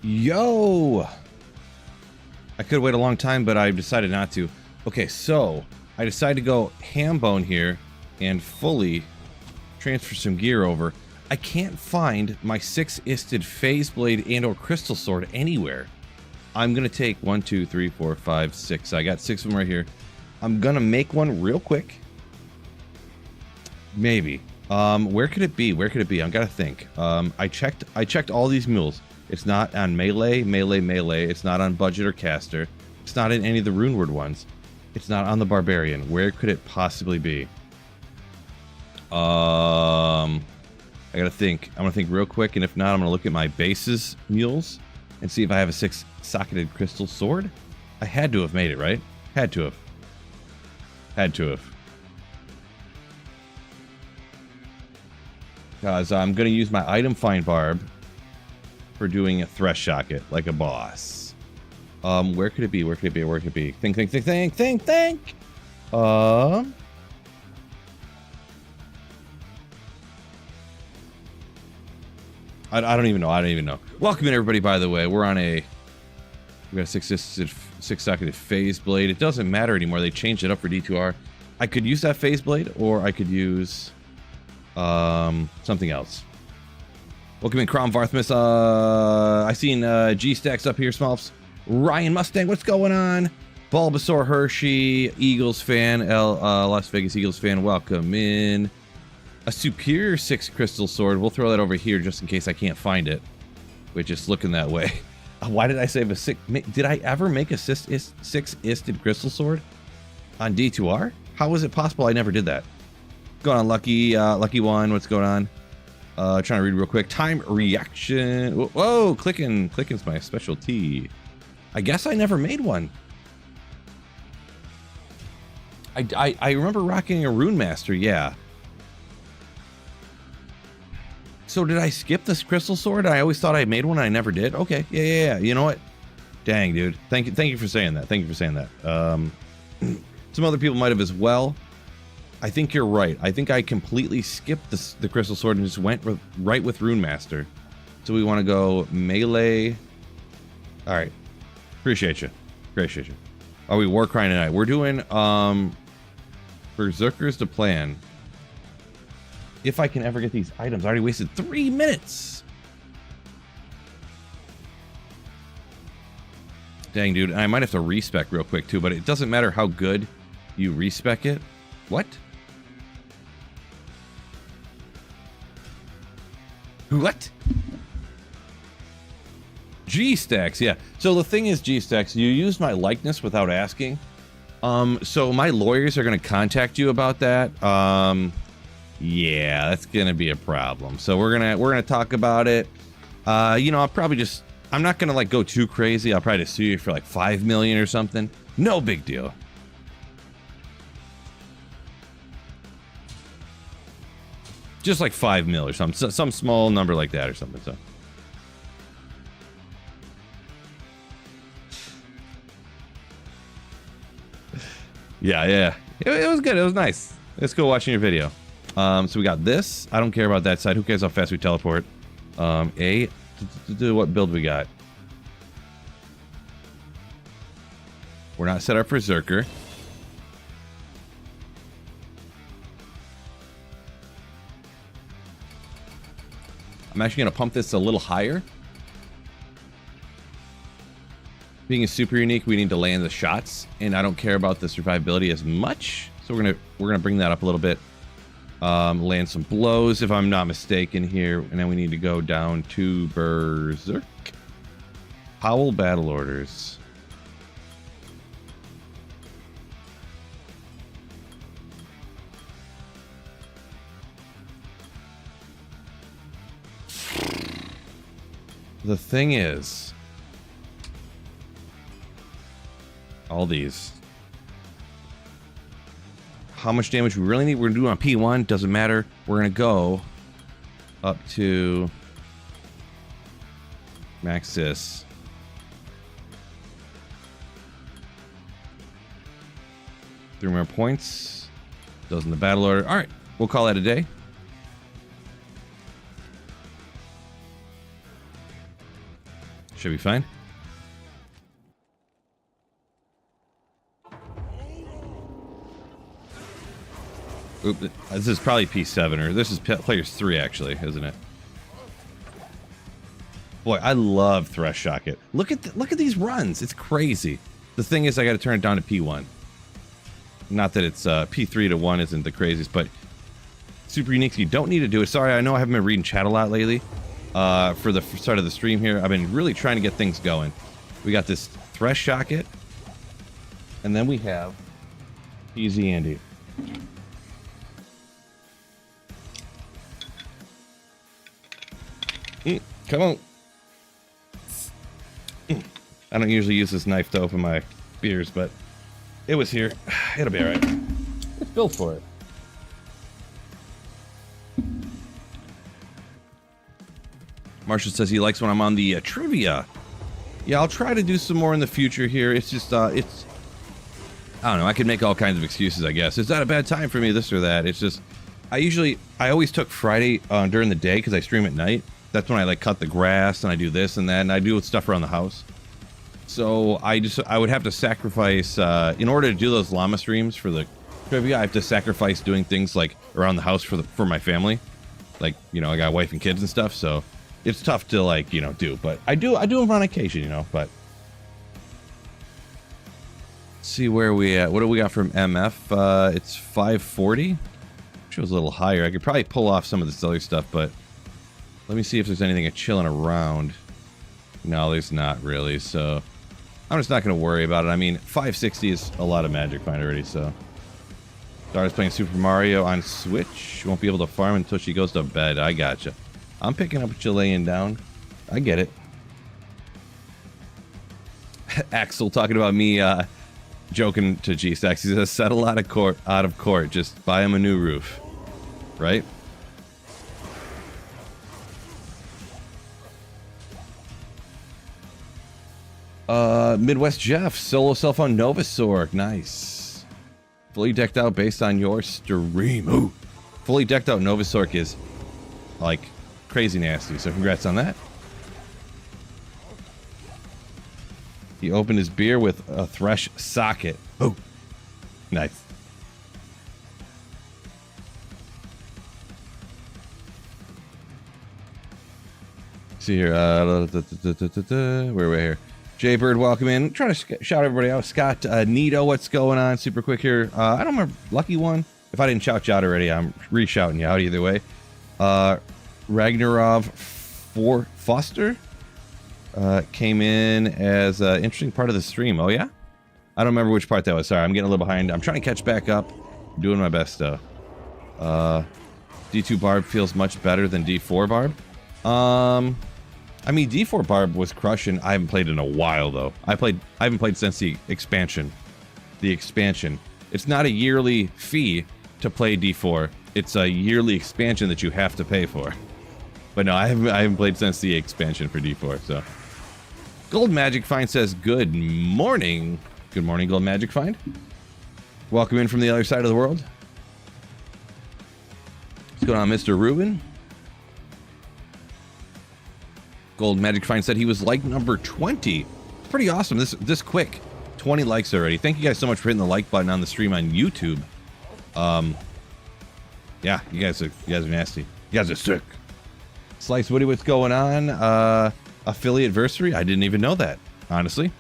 Yo! I could wait a long time, but I decided not to. Okay, so I decided to go ham bone here and fully transfer some gear over. I can't find my 6-isted phase blade and or crystal sword anywhere. I'm gonna take 1, 2, 3, 4, 5, 6. I got 6 of them right here. I'm gonna make one real quick. Maybe. Where could it be? Where could it be? I've got to think. I checked all these mules. It's not on melee. It's not on budget or caster. It's not in any of the runeward ones. It's not on the barbarian. Where could it possibly be? I gotta think. I'm gonna think real quick, and if not, I'm gonna look at my bases mules and see if I have a 6-socketed crystal sword. I had to have made it, right? Had to have. Had to have. Because I'm gonna use my item find barb for doing a thresh socket like a boss. Where could it be? Where could it be? Where could it be? Think. I don't even know. I don't even know. Welcome in, everybody, by the way. We got a 6-socketed phase blade. It doesn't matter anymore. They changed it up for D2R. I could use that phase blade, or I could use something else. Welcome in, Crom Varthmus. I seen G Stacks up here, Smolfs. Ryan Mustang, what's going on? Bulbasaur Hershey, Eagles fan, Las Vegas Eagles fan, welcome in. A superior 6 crystal sword. We'll throw that over here just in case I can't find it. We're just looking that way. Why did I save a 6? Did I ever make a 6-isted crystal sword on D2R? How was it possible I never did that? What's going on, Lucky One? What's going on? Trying to read real quick. Time reaction. Whoa, clicking's my specialty. I guess I never made one. I remember rocking a Rune Master, yeah. So did I skip this crystal sword? I always thought I made one and I never did. Okay, yeah. You know what? Dang, dude. Thank you for saying that. Thank you for saying that. Some other people might have as well. I think you're right. I think I completely skipped the crystal sword and just went right with Rune Master. So we want to go melee. All right. Appreciate you. Are we war crying tonight? We're doing Berserkers to plan. If I can ever get these items. I already wasted 3 minutes. Dang, dude. I might have to respec real quick too, but it doesn't matter how good you respec it. What? What? G-Stacks, yeah. So the thing is, G-Stacks, you used my likeness without asking. So my lawyers are going to contact you about that. Yeah, that's going to be a problem. So we're going to talk about it. You know, I'm not going to like go too crazy. I'll probably sue you for like 5 million or something. No big deal. Just like 5 mil or something, some small number like that or something. So, yeah, it was good. It was nice. It's cool watching your video. So we got this. I don't care about that side. Who cares how fast we teleport? What build we got? We're not set up for Zerker. I'm actually going to pump this a little higher. Being a super unique, we need to land the shots, and I don't care about the survivability as much. So we're gonna bring that up a little bit. Land some blows, if I'm not mistaken here, and then we need to go down to Berserk. Howl battle orders. The thing is, all these. How much damage we really need? We're gonna do it on P1. Doesn't matter. We're gonna go up to max this. 3 more points. Those in the battle order. All right, we'll call that a day. Should be fine. Oop, this is probably P7, or this is players 3, actually, isn't it? Boy, I love Thresh Socket. Look at these runs. It's crazy. The thing is, I got to turn it down to P1. Not that it's P3 to 1 isn't the craziest, but super unique. You don't need to do it. Sorry, I know I haven't been reading chat a lot lately. For the start of the stream here, I've been really trying to get things going. We got this Thresh Socket, and then we have Easy Andy. Come on. I don't usually use this knife to open my beers, but it was here. It'll be alright. It's built for it. Marshall says he likes when I'm on the trivia. Yeah, I'll try to do some more in the future here. It's just, it's... I don't know, I could make all kinds of excuses, I guess. Is that a bad time for me, this or that? It's just... I always took Friday during the day because I stream at night. That's when I like cut the grass and I do this and that and I do stuff around the house. So I would have to sacrifice in order to do those llama streams for the trivia. I have to sacrifice doing things like around the house for my family, like, you know, I got a wife and kids and stuff. So it's tough to, like, you know, do, but I do them on occasion, you know. But let's see where we at. What do we got from MF? It's 540. Which was a little higher. I could probably pull off some of this other stuff, but let me see if there's anything chilling around. No, there's not really, so I'm just not going to worry about it. I mean, 560 is a lot of Magic Find already, so. Daughter's playing Super Mario on Switch. Won't be able to farm until she goes to bed. I gotcha. I'm picking up what you're laying down. I get it. Axel talking about me joking to G-Stacks. He says, settle out of court. Just buy him a new roof. Right? Midwest Jeff, solo cell phone Novasorg, nice. Fully decked out based on your stream. Ooh. Fully decked out Novasorg is like crazy nasty, so congrats on that. He opened his beer with a Thresh Socket. Oh, nice. See here, where are we here? Jaybird, welcome in. Trying to shout everybody out. Scott, Nito, what's going on? Super quick here. I don't remember. Lucky one. If I didn't shout you out already, I'm re-shouting you out either way. Ragnarov Foster came in as an interesting part of the stream. Oh, yeah? I don't remember which part that was. Sorry, I'm getting a little behind. I'm trying to catch back up. I'm doing my best, though. D2 Barb feels much better than D4 Barb. I mean, D4 Barb was crushing. I haven't played in a while, though. I haven't played since the expansion. The expansion. It's not a yearly fee to play D4. It's a yearly expansion that you have to pay for. But no, I haven't played since the expansion for D4, so. Gold Magic Find says, good morning. Good morning, Gold Magic Find. Welcome in from the other side of the world. What's going on, Mr. Rubin? Gold Magic Find said he was like number 20. It's pretty awesome. This quick. 20 likes already. Thank you guys so much for hitting the like button on the stream on YouTube. Yeah, you guys are nasty. You guys are sick. Slice Woody, what's going on? Affiliate versary? I didn't even know that, honestly.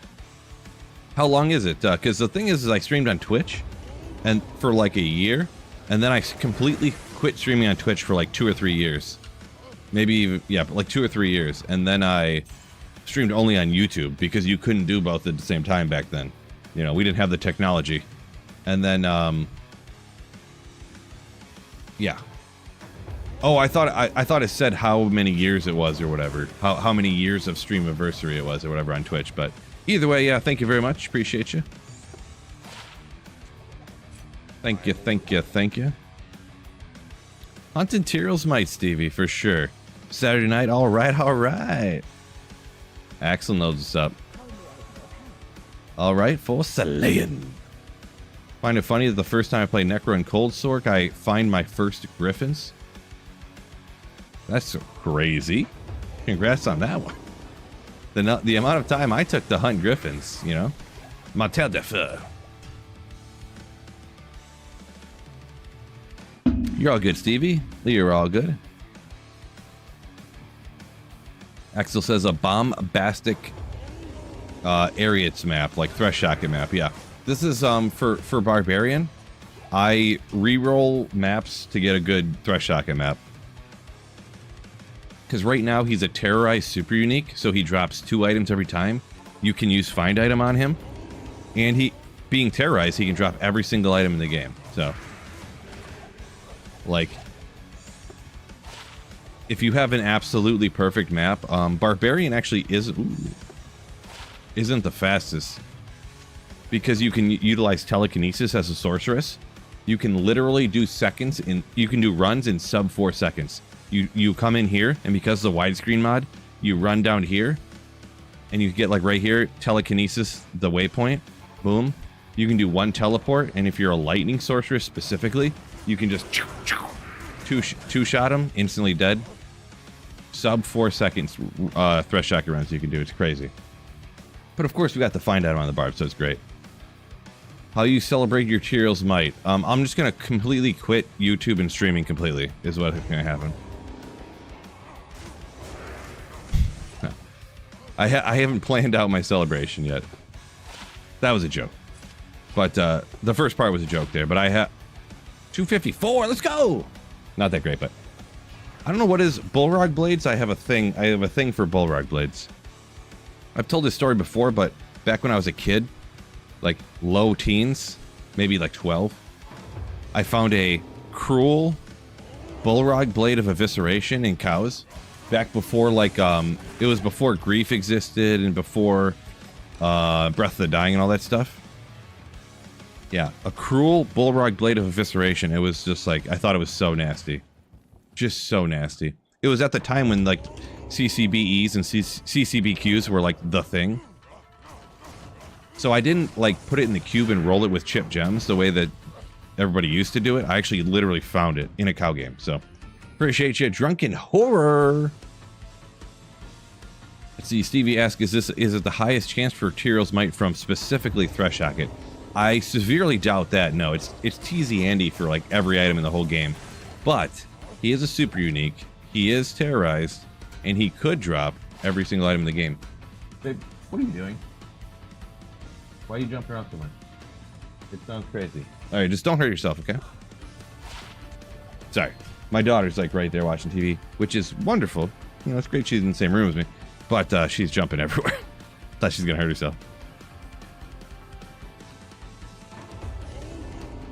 How long is it? Because the thing is I streamed on Twitch and for like a year, and then I completely quit streaming on Twitch for like 2 or 3 years. Maybe even, yeah, like 2 or 3 years. And then I streamed only on YouTube because you couldn't do both at the same time back then. You know, we didn't have the technology. And then, yeah. Oh, I thought it said how many years it was or whatever. How many years of stream anniversary it was or whatever on Twitch. But either way, yeah, thank you very much. Appreciate you. Thank you, thank you, thank you. Haunted Tyrrell's might, Stevie, for sure. Saturday night, all right. Axel knows what's up. All right, for Salayan. Find it funny that the first time I play Necro and Cold Sork, I find my first Griffins. That's crazy. Congrats on that one. The amount of time I took to hunt griffins, you know? Motel de feu. You're all good, Stevie. You're all good. Axel says a bombastic Ariats map, like Threshy map. Yeah, this is for Barbarian. I re-roll maps to get a good Threshy map. Because right now he's a terrorized super unique, so he drops 2 items every time. You can use find item on him, and he, being terrorized, he can drop every single item in the game. So, like, if you have an absolutely perfect map, Barbarian actually isn't the fastest, because you can utilize telekinesis as a sorceress. You can literally do you can do runs in sub 4 seconds. You come in here, and because of the widescreen mod, you run down here, and you get like right here, telekinesis, the waypoint, boom. You can do 1 teleport, and if you're a lightning sorceress specifically, you can just two-shot him, instantly dead. Sub 4 seconds Threshy runs you can do. It's crazy. But of course, we got the find item on the barb, so it's great. How you celebrate your Tyrell's might? I'm just gonna completely quit YouTube and streaming completely. Is what's gonna happen. I haven't planned out my celebration yet. That was a joke. But the first part was a joke there. But I have 254. Let's go. Not that great, but I don't know what is Bullrog blades. I have a thing for Bullrog blades. I've told this story before, but back when I was a kid, like low teens, maybe like 12, I found a cruel Bullrog blade of evisceration in cows. Back before, like, it was before grief existed and before Breath of the Dying and all that stuff. Yeah, a cruel Bullrog blade of evisceration. It was just like, I thought it was so nasty. Just so nasty. It was at the time when, like, CCBEs and CCBQs were, like, the thing. So I didn't, like, put it in the cube and roll it with chip gems the way that everybody used to do it. I actually literally found it in a cow game, so... Appreciate you, Drunken Horror. Let's see, Stevie asks, is it the highest chance for Tyrell's might from specifically Threshy? I severely doubt that. No, it's TZ Andy for like every item in the whole game. But he is a super unique. He is terrorized, and he could drop every single item in the game. Babe, what are you doing? Why are you jumping around so much? It sounds crazy. All right, just don't hurt yourself, okay? Sorry. My daughter's like right there watching TV, which is wonderful. You know, it's great she's in the same room as me, but she's jumping everywhere. Thought she's gonna hurt herself.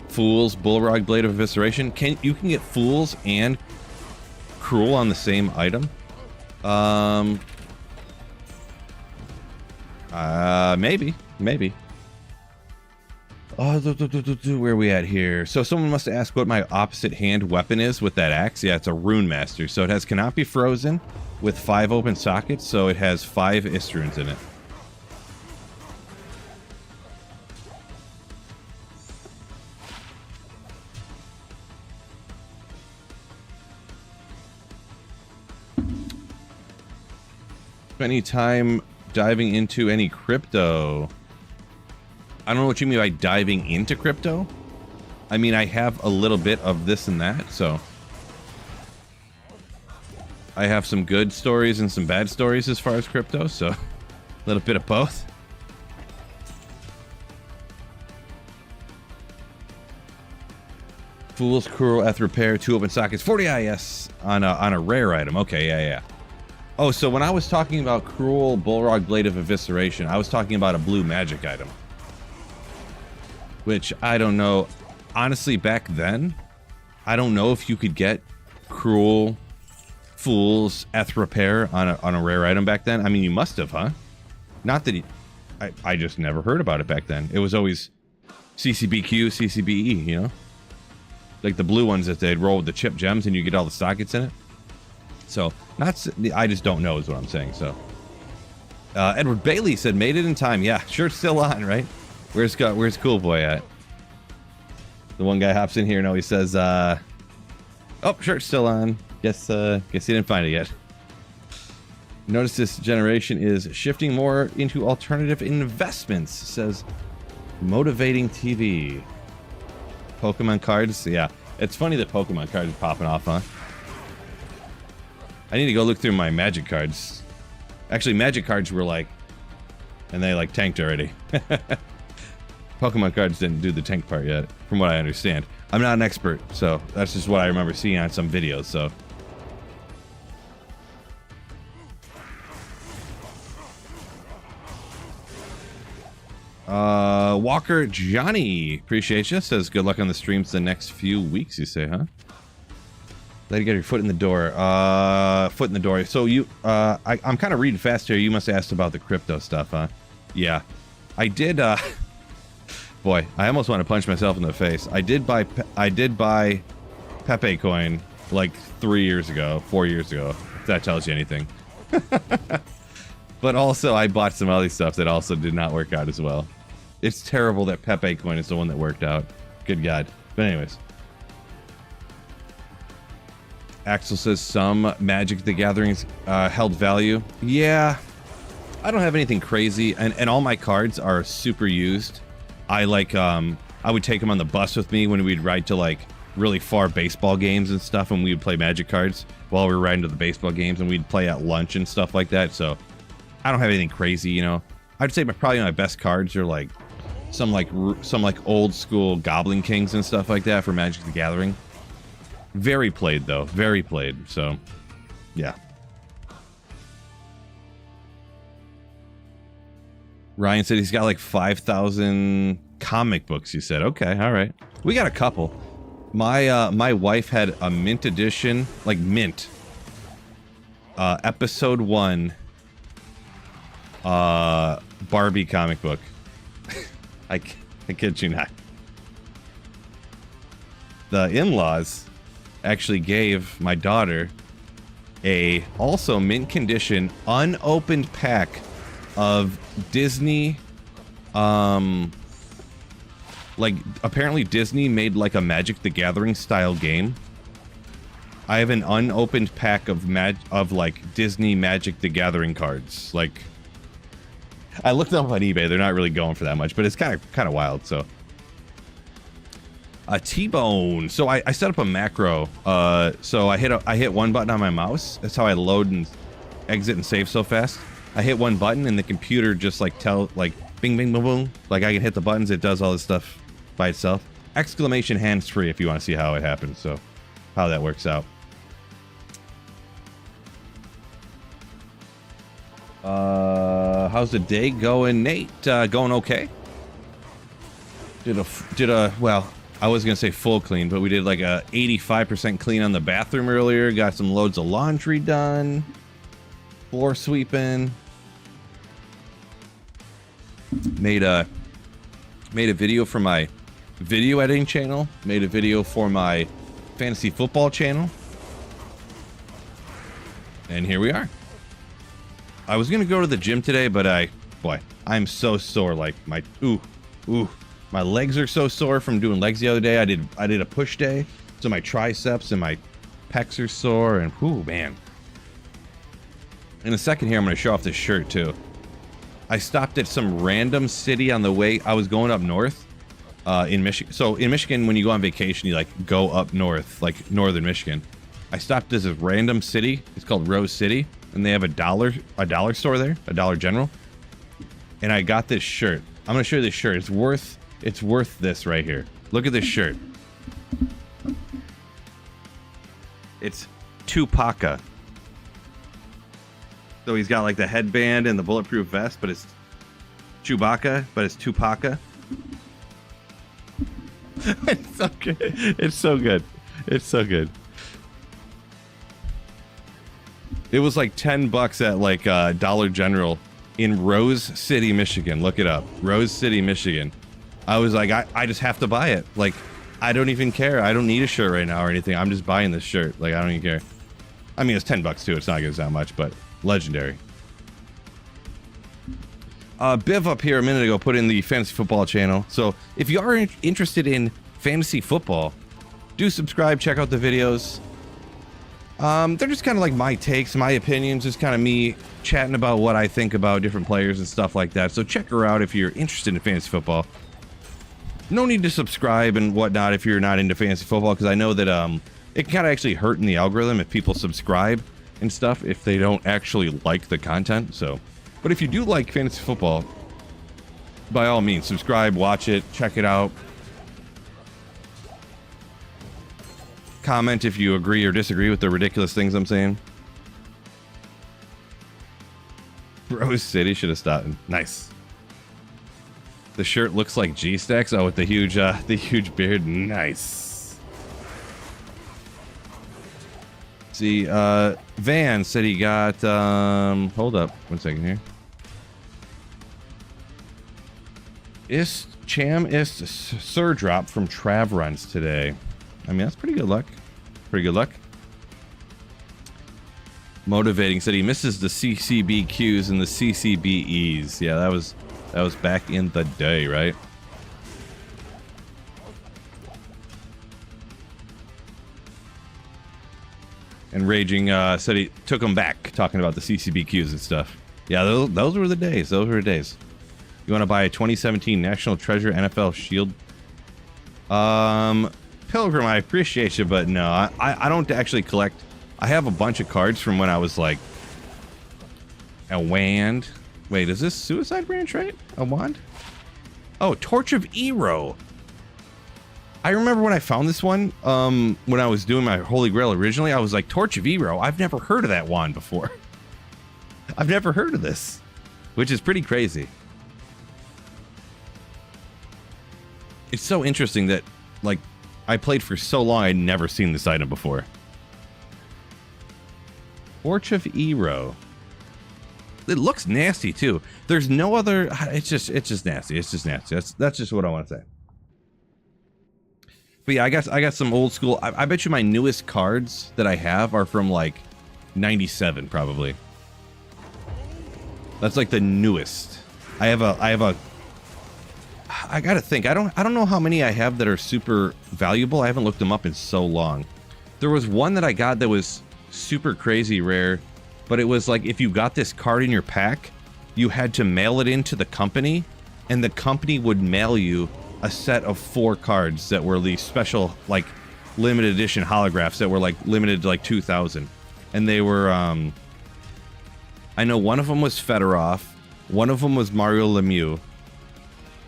Fool's Bullrog blade of evisceration. You can get Fool's and Cruel on the same item? Maybe. Oh, where are we at here? So someone must ask what my opposite hand weapon is with that axe. Yeah, it's a Rune Master. So it has cannot be frozen with 5 open sockets. So it has 5 Istrunes in it. Any time diving into any crypto? I don't know what you mean by diving into crypto. I mean, I have a little bit of this and that, so I have some good stories and some bad stories as far as crypto, so a little bit of both. Fool's Cruel, Eth Repair, 2 open sockets, 40 IS on a rare item. Okay, yeah. Oh, so when I was talking about Cruel Bullrog Blade of Evisceration, I was talking about a blue magic item. Which, I don't know. Honestly, back then, I don't know if you could get Cruel Fool's Eth Repair on a rare item back then. I mean, you must have, huh? Not that I just never heard about it back then. It was always CCBQ, CCBE, you know? Like the blue ones that they'd roll with the chip gems and you get all the sockets in it. So, I just don't know is what I'm saying, so. Edward Bailey said, made it in time. Yeah, shirt's still on, right? Where's Cool Boy at? The one guy hops in here and always says, oh, shirt's still on. Guess he didn't find it yet. Notice this generation is shifting more into alternative investments, says Motivating TV. Pokemon cards? Yeah. It's funny that Pokemon cards are popping off, huh? I need to go look through my Magic cards. Actually, Magic cards were like... And they like tanked already. Pokemon cards didn't do the tank part yet, from what I understand. I'm not an expert, so that's just what I remember seeing on some videos, so... Walker Johnny, appreciate you. Says good luck on the streams the next few weeks, you say, huh? Let you get your foot in the door. Foot in the door. So you, I'm kind of reading fast here. You must have asked about the crypto stuff, huh? Yeah. I did, boy, I almost want to punch myself in the face. I did buy Pepe coin like 3 years ago, 4 years ago, if that tells you anything. But also I bought some other stuff that also did not work out as well. It's terrible that Pepe coin is the one that worked out. Good God. But anyways. Axel says some Magic the Gatherings held value. Yeah. I don't have anything crazy, and all my cards are super used. I like I would take them on the bus with me when we'd ride to like really far baseball games and stuff, and we would play Magic cards while we were riding to the baseball games, and we'd play at lunch and stuff like that. So I don't have anything crazy, you know. I'd say probably my best cards are like some old school Goblin Kings and stuff like that for Magic the Gathering. Very played though, very played. So, yeah. Ryan said he's got like 5,000 comic books. You said, okay, all right. We got a couple. My wife had a mint edition, like mint. Episode 1. Barbie comic book. I kid you not. The in-laws actually gave my daughter a also mint condition unopened pack of Disney, like apparently Disney made like a Magic the Gathering style game. I have an unopened pack of like Disney Magic the Gathering cards. Like, I looked them up on eBay. They're not really going for that much, but it's kind of wild. So, T-Bone. So I set up a macro. So I hit one button on my mouse. That's how I load and exit and save so fast. I hit one button and the computer just like bing, bing, boom, boom. Like I can hit the buttons. It does all this stuff by itself. Exclamation hands-free if you want to see how it happens. So how that works out. How's the day going, Nate? Going okay. Did a well, I was gonna say full clean, but we did like a 85% clean on the bathroom earlier. Got some loads of laundry done. Floor sweeping. Made a video for my video editing channel. Made a video for my fantasy football channel. And here we are. I was gonna go to the gym today, but I'm so sore. Like my my legs are so sore from doing legs the other day. I did a push day, so my triceps and my pecs are sore, and man. In a second here, I'm gonna show off this shirt too. I stopped at some random city on the way. I was going up north, in Michigan. So in Michigan, when you go on vacation, you like go up north, like northern Michigan. I stopped at this random city. It's called Rose City. And they have a dollar store there, a Dollar General. And I got this shirt. I'm gonna show you this shirt. It's worth this right here. Look at this shirt. It's Tupaca. So he's got like the headband and the bulletproof vest, but it's Chewbacca, but it's Tupaca. It's so good. It's so good. It's so good. It was like $10 at like Dollar General in Rose City, Michigan. Look it up. Rose City, Michigan. I was like, I just have to buy it. Like, I don't even care. I don't need a shirt right now or anything. I'm just buying this shirt. Like, I don't even care. I mean, it's $10 too. It's not gonna sound much, but legendary. Biv up here a minute ago put in the fantasy football channel. So if you are interested in fantasy football, do subscribe. Check out the videos. They're just kind of like my takes, my opinions, just kind of me chatting about what I think about different players and stuff like that. So check her out if you're interested in fantasy football. No need to subscribe and whatnot if you're not into fantasy football, because I know that it can kind of actually hurt in the algorithm if people subscribe and stuff if they don't actually like the content. So, but if you do like fantasy football, by all means, subscribe, watch it, check it out. Comment if you agree or disagree with the ridiculous things I'm saying. Rose City should have stopped. Nice. The shirt looks like G-Stacks. Oh, with the huge beard. Nice. See, Van said he got, hold up 1 second here. Cham ist Sir Drop from Trav runs today. I mean, that's pretty good luck. Pretty good luck. Motivating said he misses the CCBQs and the CCBEs. Yeah, that was back in the day, right? And Raging said he took them back, talking about the CCBQs and stuff. Yeah, those were the days. Those were the days. You want to buy a 2017 National Treasure NFL Shield? Pilgrim, I appreciate you, but no, I don't actually collect. I have a bunch of cards from when I was like a wand. Wait, is this Suicide Branch, right? A wand? Oh, Torch of Ero. I remember when I found this one, when I was doing my Holy Grail originally, I was like, Torch of Ero? I've never heard of that wand before. I've never heard of this, which is pretty crazy. It's so interesting that, like, I played for so long, I'd never seen this item before. Torch of Ero. It looks nasty too. There's no other. It's just nasty. It's just nasty. That's just what I want to say. But yeah, I got some old school. I bet you my newest cards that I have are from like '97 probably. That's like the newest. I gotta think. I don't know how many I have that are super valuable. I haven't looked them up in so long. There was one that I got that was super crazy rare, but it was like if you got this card in your pack, you had to mail it into the company, and the company would mail you a set of 4 cards that were these special, like, limited edition holographs that were like limited to like 2,000. And they were, I know one of them was Fedorov, one of them was Mario Lemieux.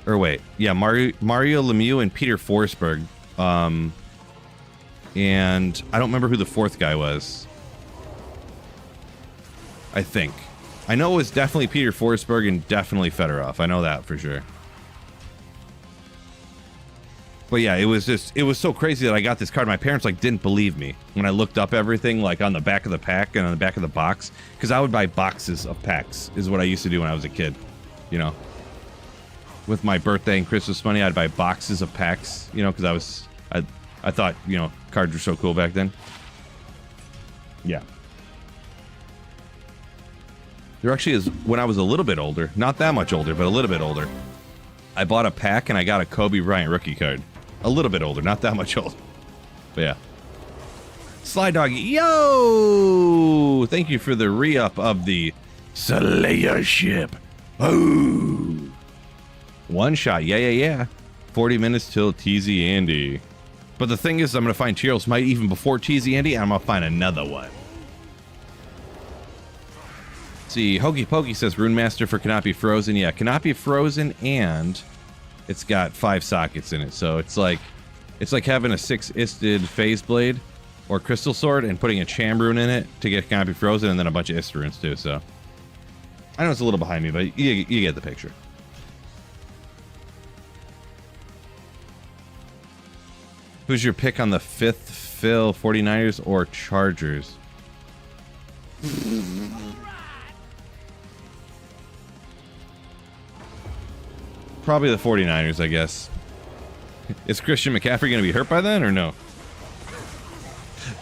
Or wait, yeah, Mario Lemieux and Peter Forsberg. And I don't remember who the 4th guy was. I think. I know it was definitely Peter Forsberg and definitely Fedorov. I know that for sure. But yeah, it was so crazy that I got this card. My parents like didn't believe me when I looked up everything like on the back of the pack and on the back of the box, because I would buy boxes of packs is what I used to do when I was a kid, you know. With my birthday and Christmas money, I'd buy boxes of packs, you know, because I thought, you know, cards were so cool back then. Yeah. There actually is, when I was a little bit older, not that much older, but a little bit older, I bought a pack and I got a Kobe Bryant rookie card. A little bit older, not that much older. But yeah. Sly Dog, yo! Thank you for the re-up of the Slayer ship. Oh! One shot, yeah. 40 minutes till TZ Andy. But the thing is, I'm going to find Cheerios Might even before TZ Andy, and I'm going to find another one. Let's see, Hokey Pokey says Rune Master for cannot be frozen. Yeah, cannot be frozen, and it's got 5 sockets in it. So it's like having a 6-isted Phase Blade or Crystal Sword and putting a Cham Rune in it to get cannot be frozen, and then a bunch of Ist runes too. So I know it's a little behind me, but you get the picture. Who's your pick on the 5th fill, 49ers or Chargers? Probably the 49ers, I guess. Is Christian McCaffrey going to be hurt by then or no?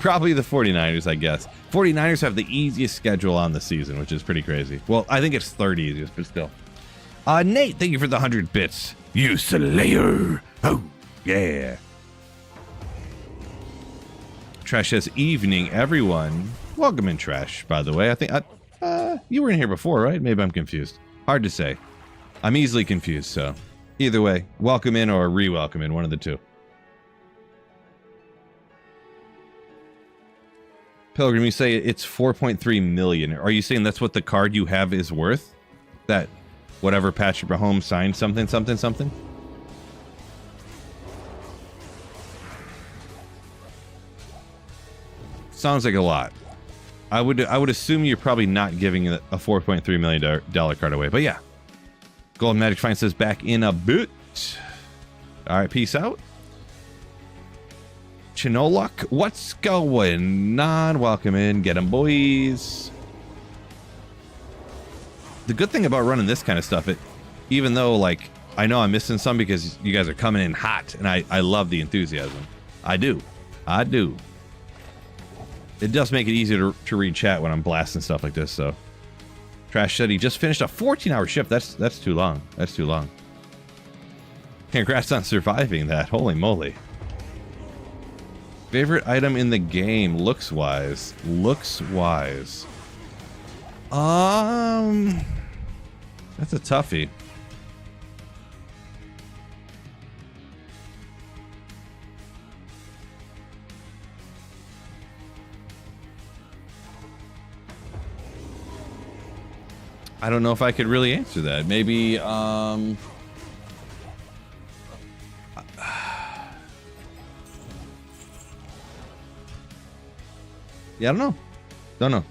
Probably the 49ers, I guess. 49ers have the easiest schedule on the season, which is pretty crazy. Well, I think it's 3rd easiest, but still. Nate, thank you for the 100 bits. You slayer. Oh, yeah. Trash says, evening, everyone. Welcome in, Trash, by the way. I think you were in here before, right? Maybe I'm confused. Hard to say. I'm easily confused, so either way, welcome in or re-welcome in, one of the two. Pilgrim, you say it's 4.3 million. Are you saying that's what the card you have is worth? That whatever Patrick Mahomes signed something, something, something? Sounds like a lot. I would assume you're probably not giving a $4.3 million card away, but yeah. Golden Magic Find says back in a bit. All right, peace out. Chinolok, what's going on? Welcome in, get 'em boys. The good thing about running this kind of stuff, even though like I know I'm missing some because you guys are coming in hot, and I love the enthusiasm. I do. It does make it easier to read chat when I'm blasting stuff like this, so. Trash said he just finished a 14-hour shift. That's too long. That's too long. Congrats on surviving that. Holy moly. Favorite item in the game, looks-wise. Looks-wise. That's a toughie. I don't know if I could really answer that. Maybe, yeah, I don't know. Don't know.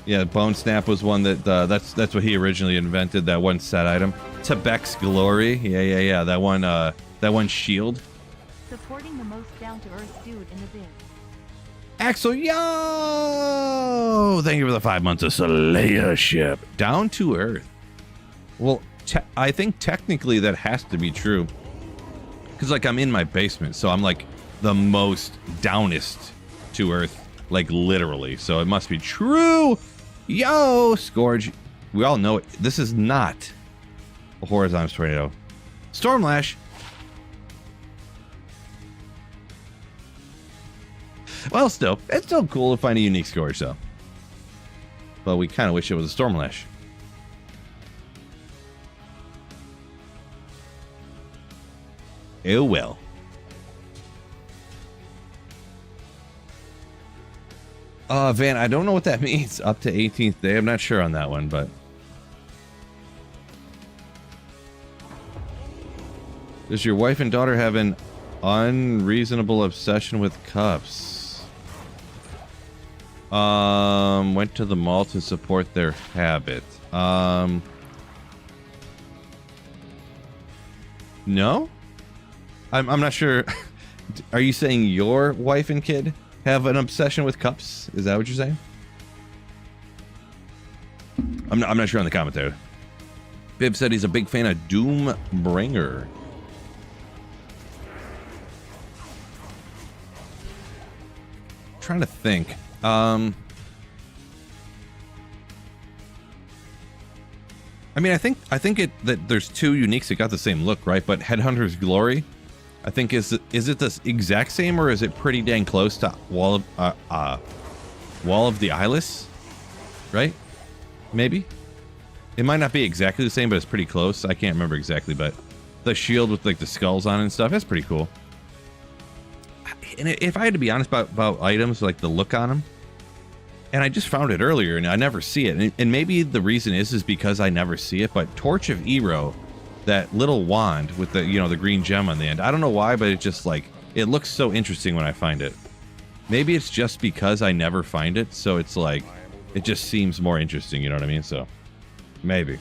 Yeah, Bone Snap was one that that's what he originally invented. That one set item. Tebek's Glory. Yeah. That one shield. Supporting the most down-to-earth dude in the biz. Axel, yo! Thank you for the 5 months of Slayership. Down to earth. Well, I think technically that has to be true. Because, like, I'm in my basement, so I'm, like, the most downest to earth. Like, literally. So it must be true. Yo, Scourge. We all know it. This is not a horizontal tornado. Stormlash. Well, still, it's still cool to find a unique Scourge, though. But we kind of wish it was a Stormlash. Oh well. Van, I don't know what that means. Up to 18th day. I'm not sure on that one, but. Does your wife and daughter have an unreasonable obsession with cups? Went to the mall to support their habit. No? I'm not sure. Are you saying your wife and kid have an obsession with cups? Is that what you're saying? I'm not sure on the comment there. Bib said he's a big fan of Doombringer. Trying to think. I mean, I think that there's two uniques that got the same look, right? But Headhunter's Glory, I think is it the exact same, or is it pretty dang close to Wall of the Eyeless? Right? Maybe. It might not be exactly the same, but it's pretty close. I can't remember exactly, but the shield with like the skulls on it and stuff, that's pretty cool. And if I had to be honest about items, like the look on them, and I just found it earlier and I never see it, and maybe the reason is because I never see it, but Torch of Ero, that little wand with the, you know, the green gem on the end, I don't know why, but it just like, it looks so interesting when I find it. Maybe it's just because I never find it, so it's like, it just seems more interesting, you know what I mean? So, maybe.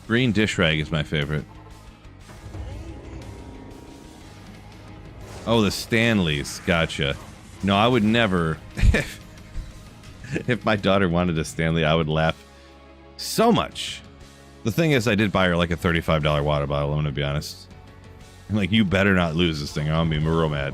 Green dish rag is my favorite. Oh, the Stanleys. Gotcha. No, I would never. If my daughter wanted a Stanley, I would laugh so much. The thing is, I did buy her like a $35 water bottle, I'm gonna be honest. Like, you better not lose this thing. I'm gonna be real mad.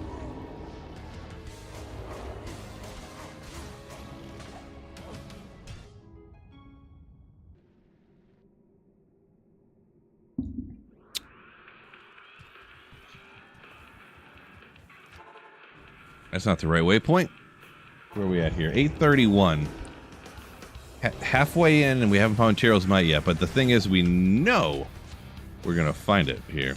That's not the right waypoint. Where are we at here? 8:31. Halfway in, and we haven't found Tyrell's Might yet. But the thing is, we know we're gonna find it here.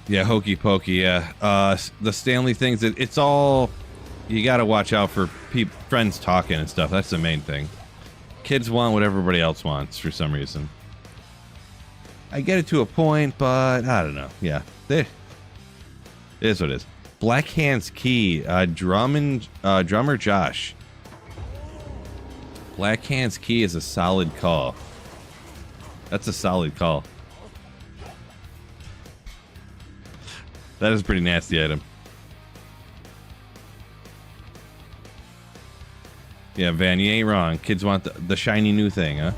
Yeah, hokey pokey. Yeah, the Stanley things. It's all you gotta watch out for. Friends talking and stuff. That's the main thing. Kids want what everybody else wants for some reason. I get it to a point, but I don't know. Yeah, it is what it is. Black Hands Key, drummer Josh. Black Hands Key is a solid call. That's a solid call. That is a pretty nasty item. Yeah, Van, you ain't wrong. Kids want the shiny new thing, huh?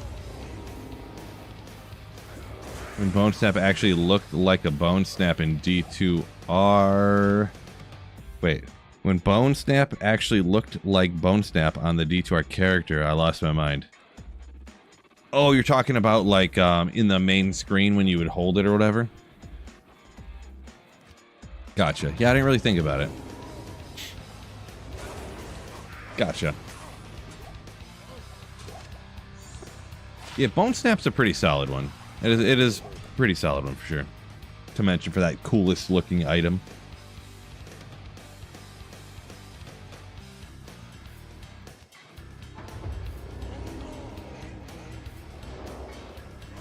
When Bone Snap actually looked like a Bone Snap in D2R... Wait. When Bone Snap actually looked like Bone Snap on the D2R character, I lost my mind. Oh, you're talking about, like, in the main screen when you would hold it or whatever? Gotcha. Yeah, I didn't really think about it. Gotcha. Yeah, Bone Snap's a pretty solid one. It is a pretty solid one for sure. To mention for that coolest looking item.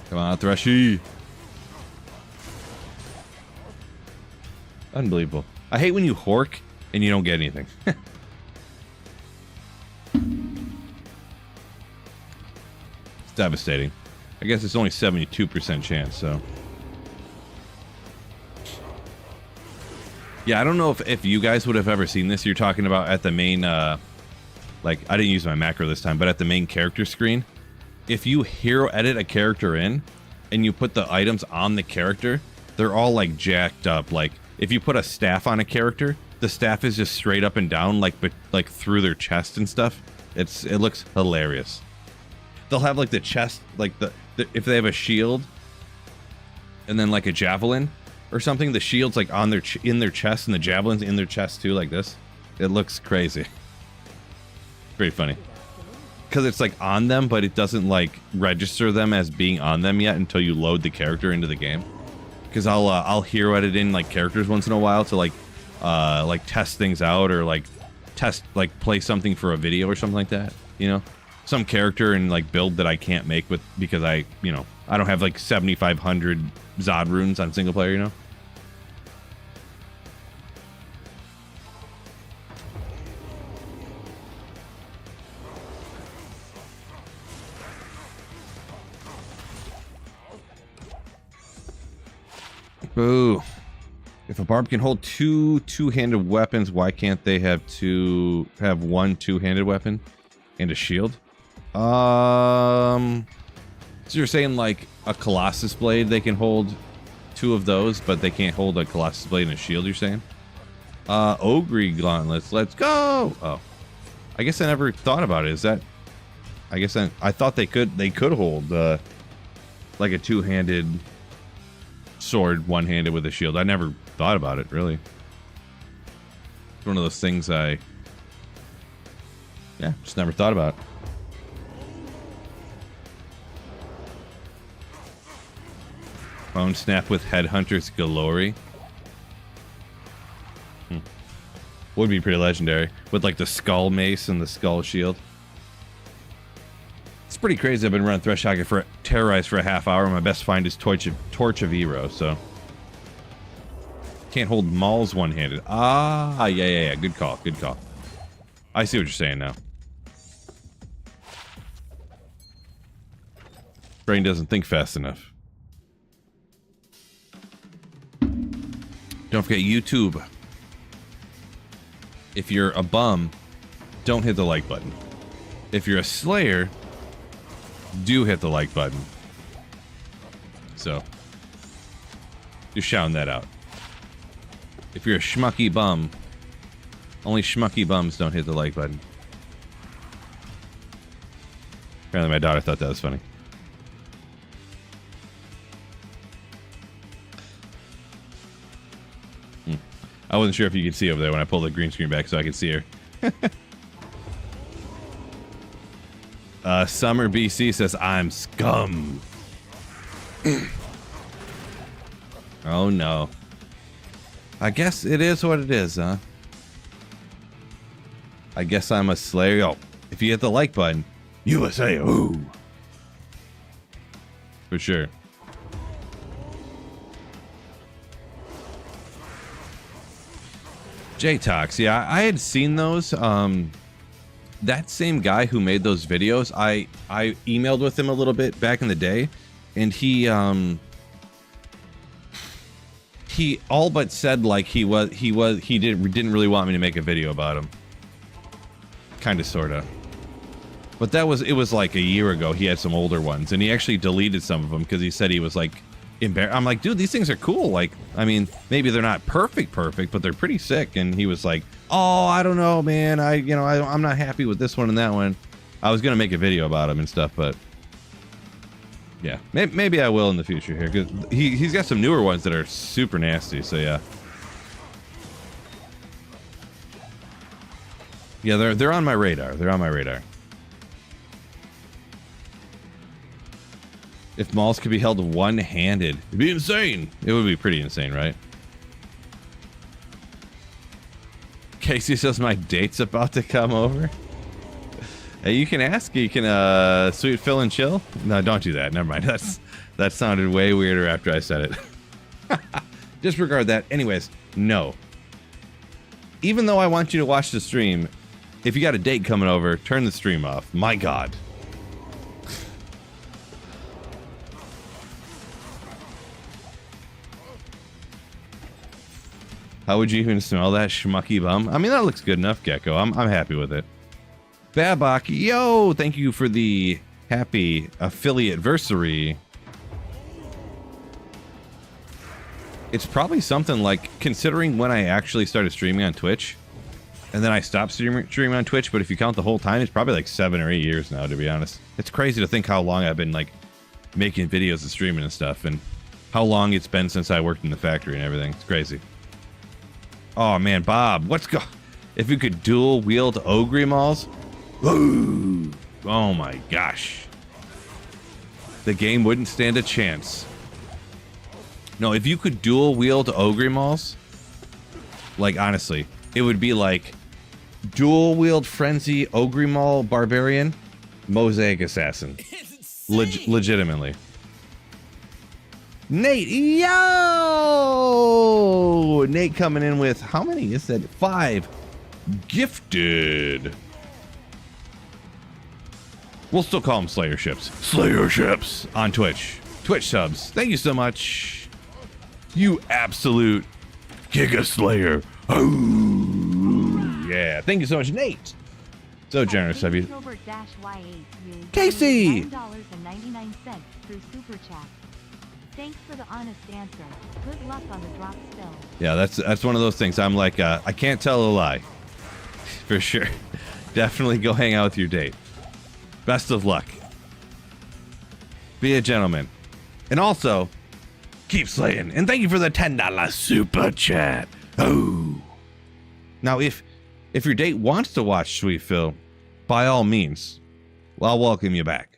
Come on, Threshy. Unbelievable. I hate when you hork and you don't get anything. It's devastating. I guess it's only 72% chance, so. Yeah, I don't know if you guys would have ever seen this. You're talking about at the main, like, I didn't use my macro this time, but at the main character screen, if you hero edit a character in and you put the items on the character, they're all, like, jacked up. Like, if you put a staff on a character, the staff is just straight up and down, like through their chest and stuff. It looks hilarious. They'll have like the chest, like the if they have a shield, and then like a javelin or something, the shield's like on their in their chest, and the javelin's in their chest too, like this. It looks crazy. Pretty funny. Because it's like on them, but it doesn't like register them as being on them yet until you load the character into the game. Because I'll hero edit in like characters once in a while to like test things out, or like play something for a video or something like that, you know, some character and like build that I can't make with because I don't have like 7,500 Zod runes on single player, you know. Boo. If a barb can hold two-handed weapons, why can't they have one two-handed weapon and a shield? So you're saying like a Colossus blade, they can hold two of those, but they can't hold a Colossus blade and a shield, you're saying? Ogre gauntlets, let's go! Oh. I guess I never thought about it. Is that... I guess I thought they could hold like a two-handed sword, one-handed with a shield. I never thought about it, really. It's one of those things just never thought about. Bone Snap with Headhunters Galore. Would be pretty legendary. With like the Skull Mace and the Skull Shield. It's pretty crazy. I've been running Threshy for Terrorize for a half hour. My best find is Torch of Hero, so. Can't hold Mauls one-handed. Ah, yeah. Good call. I see what you're saying now. Brain doesn't think fast enough. Don't forget YouTube. If you're a bum, don't hit the like button. If you're a Slayer, do hit the like button. So, just shouting that out. If you're a schmucky bum, only schmucky bums don't hit the like button. Apparently my daughter thought that was funny. I wasn't sure if you could see over there when I pulled the green screen back so I could see her. Summer BC says, I'm scum. Oh no. I guess it is what it is, huh? I guess I'm a Slayer. Oh, if you hit the like button, USA, ooh. For sure. J-Tox, yeah, I had seen those. That same guy who made those videos, I emailed with him a little bit back in the day, and he all but said like he didn't really want me to make a video about him. Kind of, sorta. But it was like a year ago. He had some older ones, and he actually deleted some of them because he said he was like embarrassed. I'm like, dude, these things are cool. Like, I mean, maybe they're not perfect, but they're pretty sick. And he was like, oh, I don't know, man. I'm not happy with this one and that one. I was gonna make a video about him and stuff, but yeah, maybe I will in the future here, because he's got some newer ones that are super nasty. So yeah. Yeah, they're on my radar. They're on my radar. If malls could be held one-handed, it'd be insane. It would be pretty insane, right? Casey says my date's about to come over. Hey, you can ask. You can sweet Phil and chill. No, don't do that. Never mind. That sounded way weirder after I said it. Disregard that. Anyways, no. Even though I want you to watch the stream, if you got a date coming over, turn the stream off. My God. How would you even smell that schmucky bum? I mean, that looks good enough, Gecko. I'm happy with it. Babak, yo, thank you for the happy affiliate-versary. It's probably something like, considering when I actually started streaming on Twitch, and then I stopped streaming on Twitch, but if you count the whole time, it's probably like 7 or 8 years now, to be honest. It's crazy to think how long I've been like making videos and streaming and stuff, and how long it's been since I worked in the factory and everything. It's crazy. Oh man, Bob, if you could dual wield Ogre Mauls? Ooh, oh my gosh. The game wouldn't stand a chance. No, if you could dual wield Ogre Mauls, like honestly, it would be like dual wield Frenzy, Ogre Maul, Barbarian, Mosaic Assassin. Legitimately. Nate, yo! Nate coming in with, how many is that? 5. Gifted. We'll still call them Slayer ships. Slayer ships on Twitch. Twitch subs. Thank you so much. You absolute Giga Slayer. Oh, yeah. Thank you so much, Nate. So generous of you. Casey! $9.99 through Super Chat. Thanks for the honest answer. Good luck on the drop spill. Yeah, that's one of those things. I'm like, I can't tell a lie. For sure. Definitely go hang out with your date. Best of luck. Be a gentleman. And also, keep slaying. And thank you for the $10 super chat. Oh. Now, if your date wants to watch Sweet Phil, by all means, I'll welcome you back.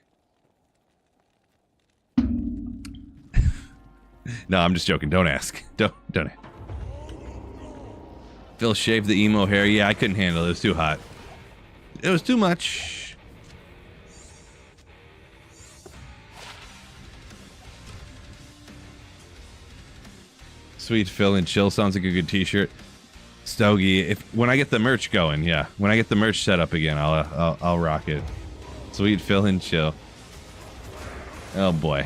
No, I'm just joking. Don't ask. Don't. Phil shaved the emo hair. Yeah, I couldn't handle it. It was too hot. It was too much. Sweet Phil and chill sounds like a good t-shirt. Stogie, when I get the merch going, yeah. When I get the merch set up again, I'll rock it. Sweet Phil and chill. Oh boy.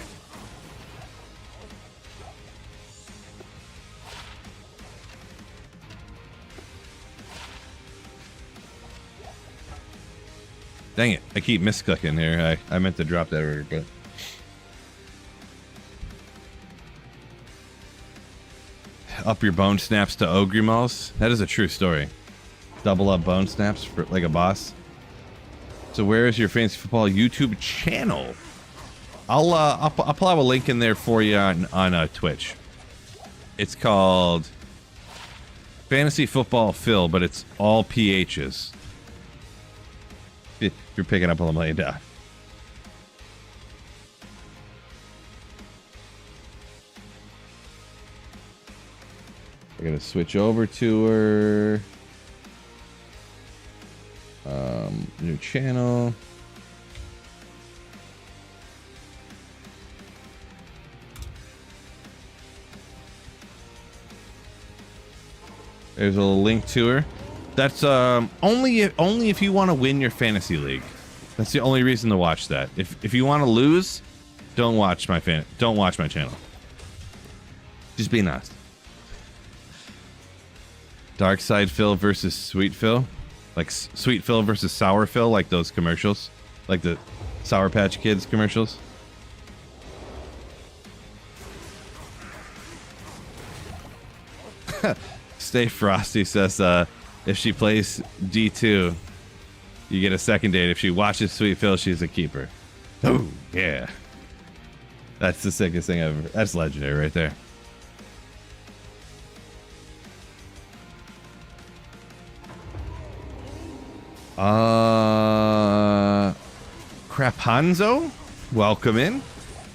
Dang it. I keep misclicking here. I meant to drop that order, but... Up your bone snaps to Ogrimal's. That is a true story. Double up bone snaps for like a boss. So where is your fantasy football YouTube channel? I'll plop a link in there for you on Twitch. It's called Fantasy Football Phil, but it's all PHs. If you're picking up on the laying down. I gotta switch over to her. New channel. There's a link to her. That's only if you want to win your fantasy league. That's the only reason to watch that. If you want to lose, don't watch my channel. Just being honest. Dark Side Phil versus Sweet Phil, like Sweet Phil versus Sour Phil, like those commercials, like the Sour Patch Kids commercials. Stay Frosty says, if she plays D2, you get a second date. If she watches Sweet Phil, she's a keeper. Oh, yeah. That's the sickest thing ever. That's legendary right there. Crapanzo, welcome in.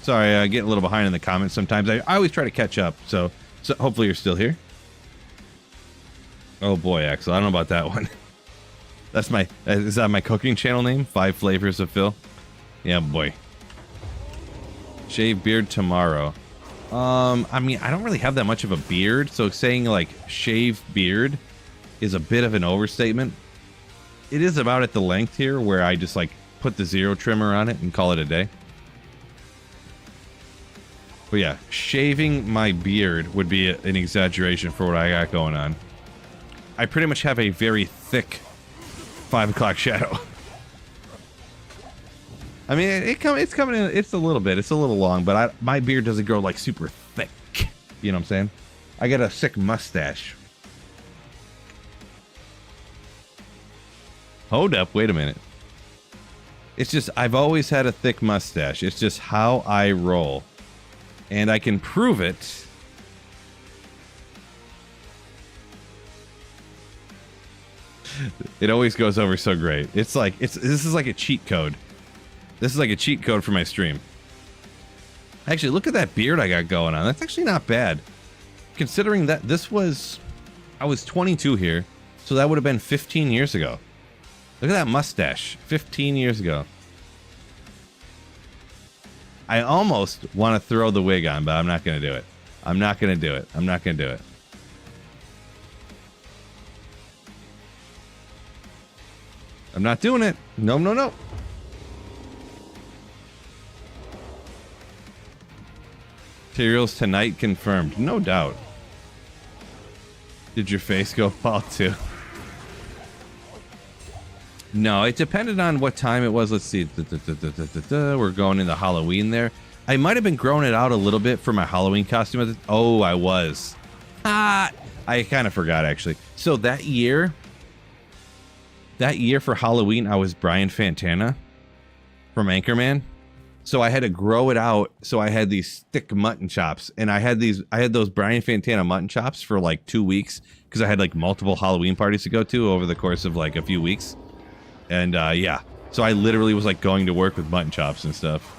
Sorry, I get a little behind in the comments sometimes. I always try to catch up, so hopefully you're still here. Oh boy, Axel, I don't know about that one. Is that my cooking channel name? 5 Flavors of Phil? Yeah, boy. Shave beard tomorrow. I mean, I don't really have that much of a beard, so saying like shave beard is a bit of an overstatement. It is about at the length here where I just like put the zero trimmer on it and call it a day. But yeah, shaving my beard would be an exaggeration for what I got going on. I pretty much have a very thick 5 o'clock shadow. I mean, it's coming in. It's a little bit. It's a little long, but my beard doesn't grow like super thick. You know what I'm saying? I got a sick mustache. Hold up, wait a minute. It's just, I've always had a thick mustache. It's just how I roll. And I can prove it. It always goes over so great. It's like, this is like a cheat code. This is like a cheat code for my stream. Actually, look at that beard I got going on. That's actually not bad. Considering that I was 22 here, so that would have been 15 years ago. Look at that mustache, 15 years ago. I almost want to throw the wig on, but I'm not going to do it. I'm not going to do it. I'm not going to do it. I'm not doing it. No, no, no. Materials tonight confirmed. No doubt. Did your face go bald too? No, it depended on what time it was. Let's see. We're going into Halloween there. I might have been growing it out a little bit for my Halloween costume. Oh, I was. I kind of forgot, actually. So that year for Halloween, I was Brian Fantana from Anchorman. So I had to grow it out. So I had these thick mutton chops, and I had those Brian Fantana mutton chops for like 2 weeks because I had like multiple Halloween parties to go to over the course of like a few weeks. And yeah, so I literally was like going to work with mutton chops and stuff.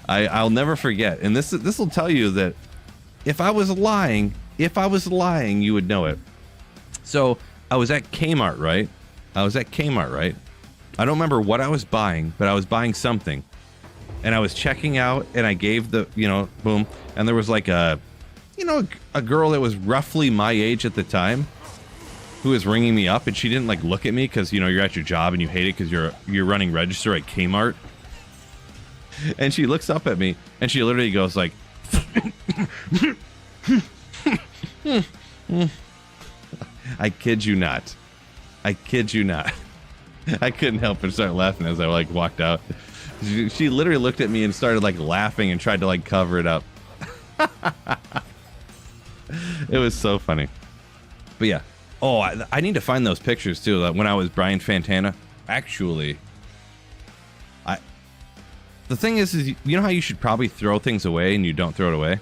I'll never forget. And this will tell you that if I was lying, you would know it. So I was at Kmart, right? I don't remember what I was buying, but I was buying something. And I was checking out, and I gave the, boom. And there was like a girl that was roughly my age at the time who was ringing me up, and she didn't like look at me because, you're at your job and you hate it because you're running register at Kmart. And she looks up at me, and she literally goes like, I kid you not. I kid you not. I couldn't help but start laughing as I like walked out. She literally looked at me and started like laughing and tried to like cover it up. It was so funny. But yeah. Oh, I need to find those pictures too. Like when I was Brian Fantana. Actually, the thing is you know how you should probably throw things away and you don't throw it away?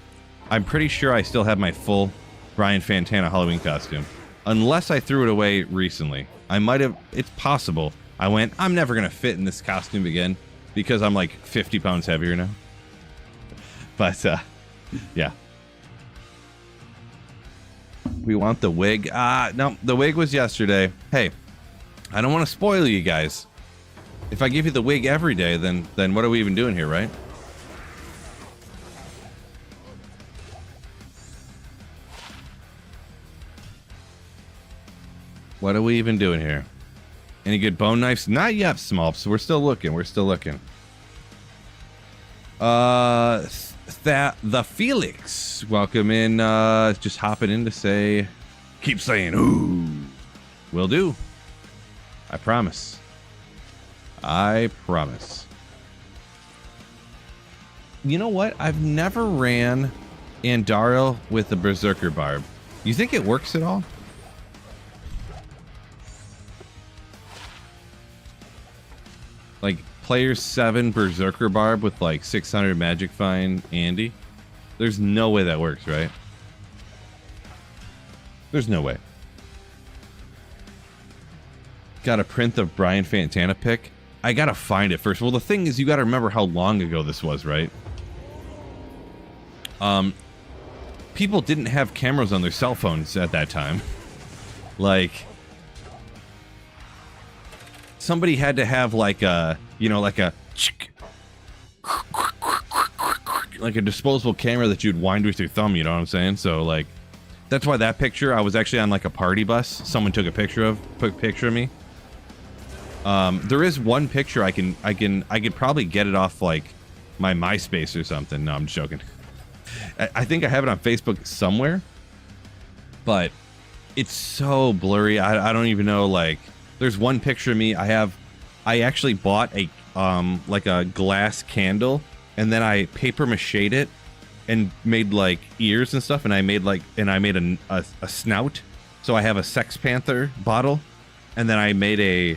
I'm pretty sure I still have my full Brian Fantana Halloween costume. Unless I threw it away recently. I might have, it's possible. I went, I'm never going to fit in this costume again because I'm like 50 pounds heavier now. But, yeah. We want the wig. No, the wig was yesterday. Hey, I don't want to spoil you guys. If I give you the wig every day, then what are we even doing here, right? What are we even doing here? Any good bone knives? Not yet, Smolps. We're still looking. We're still looking. The Felix. Welcome in. Just hopping in to say, keep saying, ooh. Will do. I promise. I promise. You know what? I've never ran Andaro with the Berserker Barb. You think it works at all? Like player 7 Berserker Barb with like 600 Magic Find Andy? There's no way that works, right? There's no way. Got a print of Brian Fantana pic. I gotta find it first. Well, the thing is, you gotta remember how long ago this was, right? People didn't have cameras on their cell phones at that time. Like, somebody had to have like a, you know, like a disposable camera that you'd wind with your thumb, you know what I'm saying? So like, that's why that picture, I was actually on like a party bus. Someone took a picture of me. There is one picture I could probably get it off like my MySpace or something. No, I'm just joking. I think I have it on Facebook somewhere, but it's so blurry. I don't even know. Like, there's one picture of me. I actually bought a like a glass candle, and then I paper machéed it and made like ears and stuff, and I made a snout. So I have a Sex Panther bottle, and then I made a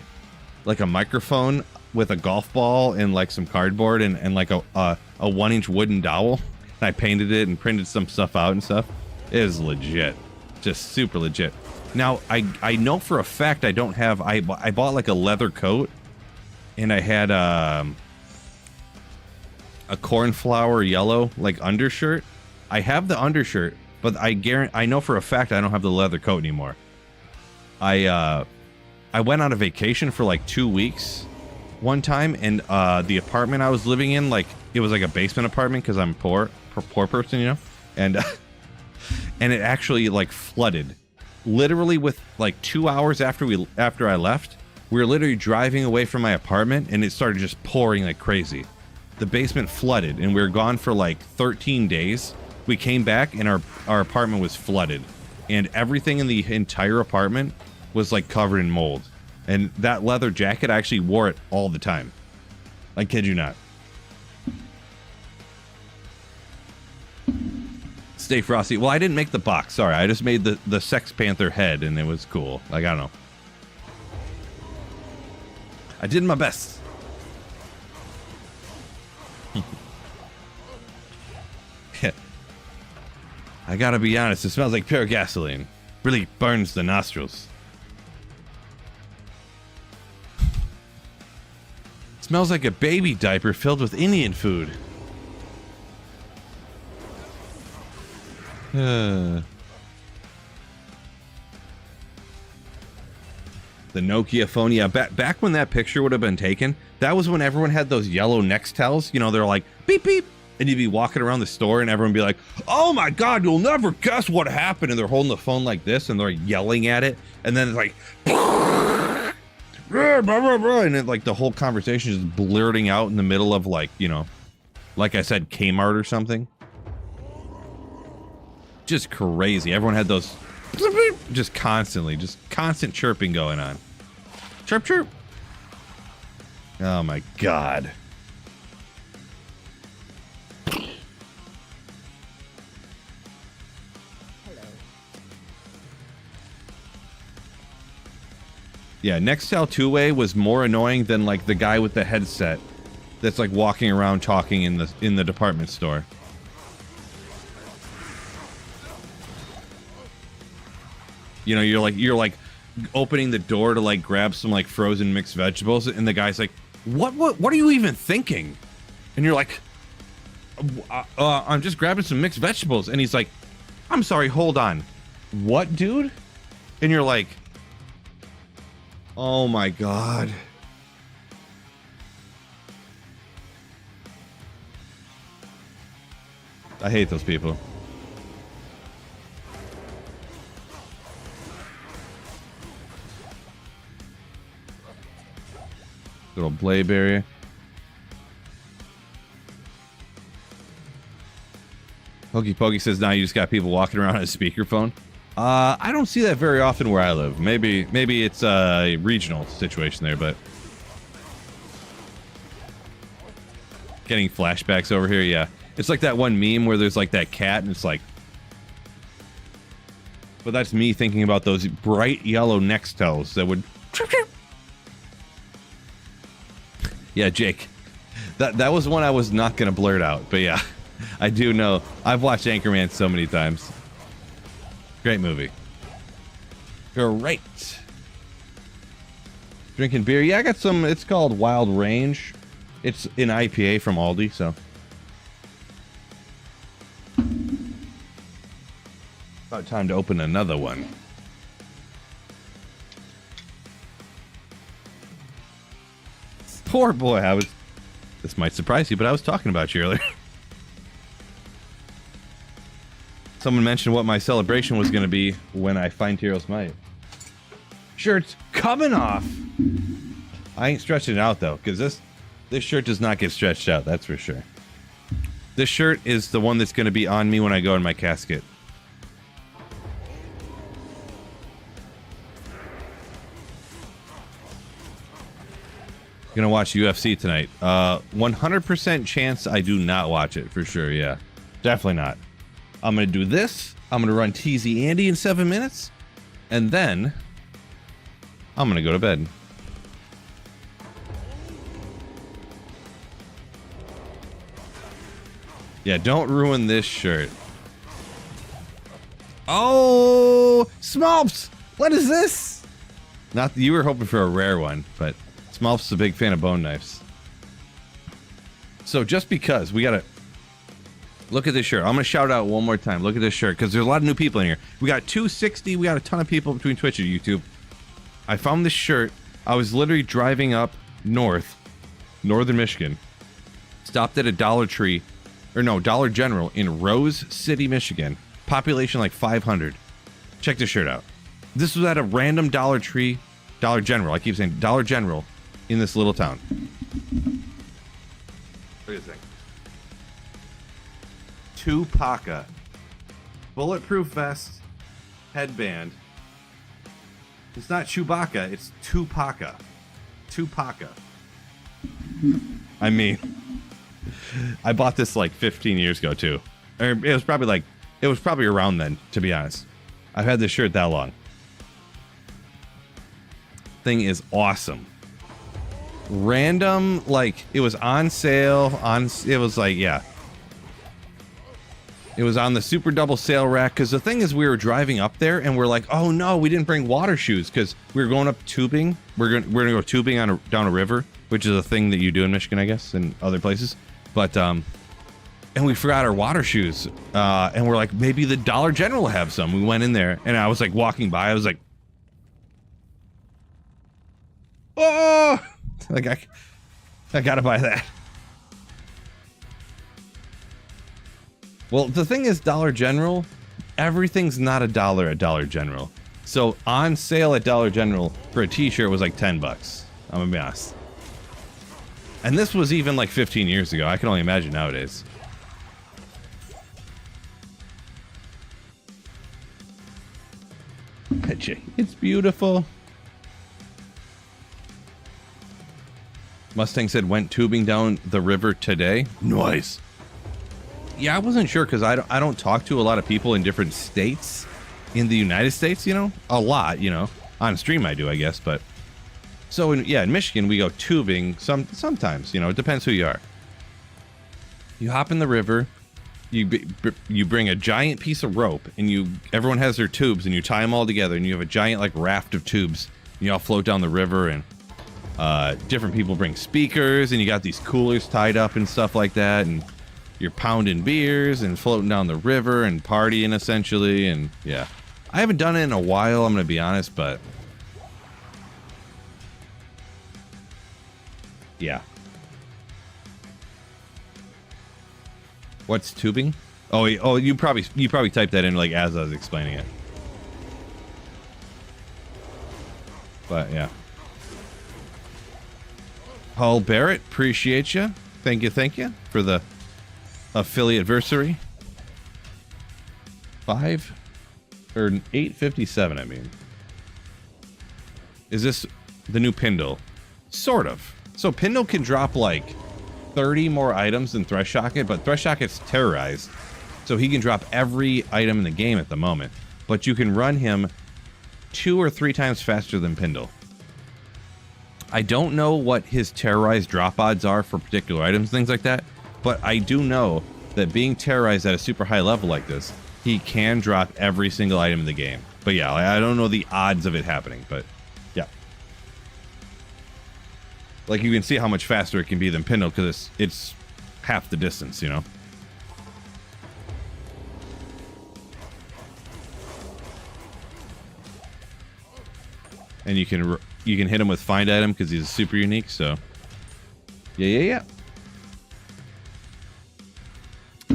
microphone with a golf ball and like some cardboard and like a 1-inch wooden dowel. And I painted it and printed some stuff out and stuff. It is legit, just super legit. Now I know for a fact I don't have. I bought like a leather coat, and I had a cornflower yellow like undershirt. I have the undershirt, but I know for a fact I don't have the leather coat anymore. I went on a vacation for like 2 weeks one time, and the apartment I was living in, like, it was like a basement apartment because I'm poor person, you know, and and it actually like flooded. Literally, with like 2 hours after I left, we were literally driving away from my apartment, and it started just pouring like crazy. The basement flooded, and we were gone for like 13 days. We came back, and our apartment was flooded, and everything in the entire apartment was like covered in mold. And that leather jacket, I actually wore it all the time. I kid you not. Stay frosty. Well, I didn't make the box. Sorry, I just made the Sex Panther head, and it was cool. Like, I don't know. I did my best. Yeah. I gotta be honest, it smells like pure gasoline. Really burns the nostrils. Smells like a baby diaper filled with Indian food. The Nokia phone. Yeah, back when that picture would have been taken, that was when everyone had those yellow Nextels. You know, they're like, beep, beep. And you'd be walking around the store and everyone would be like, oh my God, you'll never guess what happened. And they're holding the phone like this and they're yelling at it. And then it's like, and then like the whole conversation is blurting out in the middle of like, you know, like I said, Kmart or something. Just crazy. Everyone had those just constant chirping going on. Chirp, chirp. Oh my god. Yeah, Nextel two-way was more annoying than like the guy with the headset that's like walking around talking in the department store. You know, you're like opening the door to like grab some like frozen mixed vegetables, and the guy's like, what are you even thinking? And you're like, I'm just grabbing some mixed vegetables. And he's like, I'm sorry, hold on. What, dude? And you're like, oh my god. I hate those people. Little blade barrier. Hokey Pokey says now you just got people walking around on a speakerphone. I don't see that very often where I live. Maybe it's a regional situation there, but getting flashbacks over here, yeah. It's like that one meme where there's like that cat and it's like, but that's me thinking about those bright yellow Nextels that would. Yeah, Jake. That was one I was not gonna blurt out, but yeah, I do know. I've watched Anchorman so many times. Great movie. Great. Drinking beer. Yeah, I got some. It's called Wild Range. It's an IPA from Aldi, so. About time to open another one. Poor boy, this might surprise you, but I was talking about you earlier. Someone mentioned what my celebration was going to be when I find Hero's Might. Shirt's coming off. I ain't stretching it out though, because this shirt does not get stretched out, that's for sure. This shirt is the one that's going to be on me when I go in my casket. Gonna watch UFC tonight. 100% chance I do not watch it for sure. Yeah, definitely not. I'm gonna do this. I'm gonna run TZ Andy in 7 minutes, and then I'm gonna go to bed. Yeah, don't ruin this shirt. Oh, Smolps! What is this? Not that you were hoping for a rare one, but Smolps is a big fan of bone knives. So just because we gotta look at this shirt, I'm gonna shout out one more time. Look at this shirt because there's a lot of new people in here. We got 260. We got a ton of people between Twitch and YouTube. I found this shirt. I was literally driving up northern Michigan. Stopped at a Dollar General in Rose City, Michigan. Population like 500. Check this shirt out. This was at a random Dollar General. I keep saying Dollar General in this little town. Look at this thing. Tupaca. Bulletproof vest. Headband. It's not Chewbacca, it's Tupaca. Tupaca. I mean, I bought this like 15 years ago too. Or it was probably around then, to be honest. I've had this shirt that long. Thing is awesome. Random, like it was on sale it was like, yeah, it was on the super double sale rack. Because the thing is, we were driving up there and we're like, oh no, we didn't bring water shoes because we were going up tubing. We're gonna go tubing down a river, which is a thing that you do in Michigan, I guess, and other places. But and we forgot our water shoes, and we're like, maybe the Dollar General will have some. We went in there and I was like walking by, I was like, oh, like I gotta buy that. Well, the thing is, Dollar General, everything's not $1 at Dollar General. So on sale at Dollar General for a t-shirt was like 10 bucks. I'm gonna be honest. And this was even like 15 years ago. I can only imagine nowadays. It's beautiful. Mustang said went tubing down the river today. Nice. Yeah, I wasn't sure because I don't talk to a lot of people in different states in the United States, you know? A lot, you know. On stream I do, I guess, but... So, in Michigan, we go tubing sometimes, you know. It depends who you are. You hop in the river, you bring a giant piece of rope, and everyone has their tubes, and you tie them all together, and you have a giant, like, raft of tubes. And you all float down the river, and different people bring speakers, and you got these coolers tied up and stuff like that, and you're pounding beers and floating down the river and partying, essentially, and, yeah. I haven't done it in a while, I'm gonna be honest, but... Yeah. What's tubing? Oh, you probably typed that in like as I was explaining it. But yeah. Paul Barrett, appreciate you. Thank you for the affiliate versary. 857. I mean, is this the new Pindle? Sort of. So Pindle can drop like 30 more items than Threshy, but Threshy's terrorized, so he can drop every item in the game at the moment. But you can run him 2 or 3 times faster than Pindle. I don't know what his terrorized drop odds are for particular items, things like that, but I do know that being terrorized at a super high level like this, he can drop every single item in the game. But yeah, I don't know the odds of it happening, but yeah. Like, you can see how much faster it can be than Pindle, because it's half the distance, you know? And you can hit him with find item, because he's super unique, so... Yeah.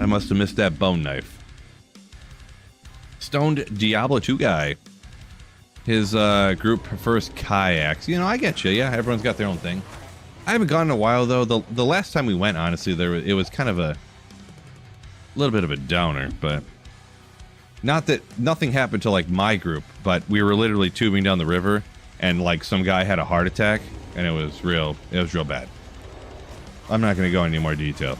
I must have missed that bone knife. Stoned Diablo 2 guy. His group prefers kayaks. You know, I get you. Yeah, everyone's got their own thing. I haven't gone in a while, though. The last time we went, honestly, it was kind of a little bit of a downer, but not that nothing happened to like my group, but we were literally tubing down the river, and like some guy had a heart attack, and it was real bad. I'm not going to go into any more detail.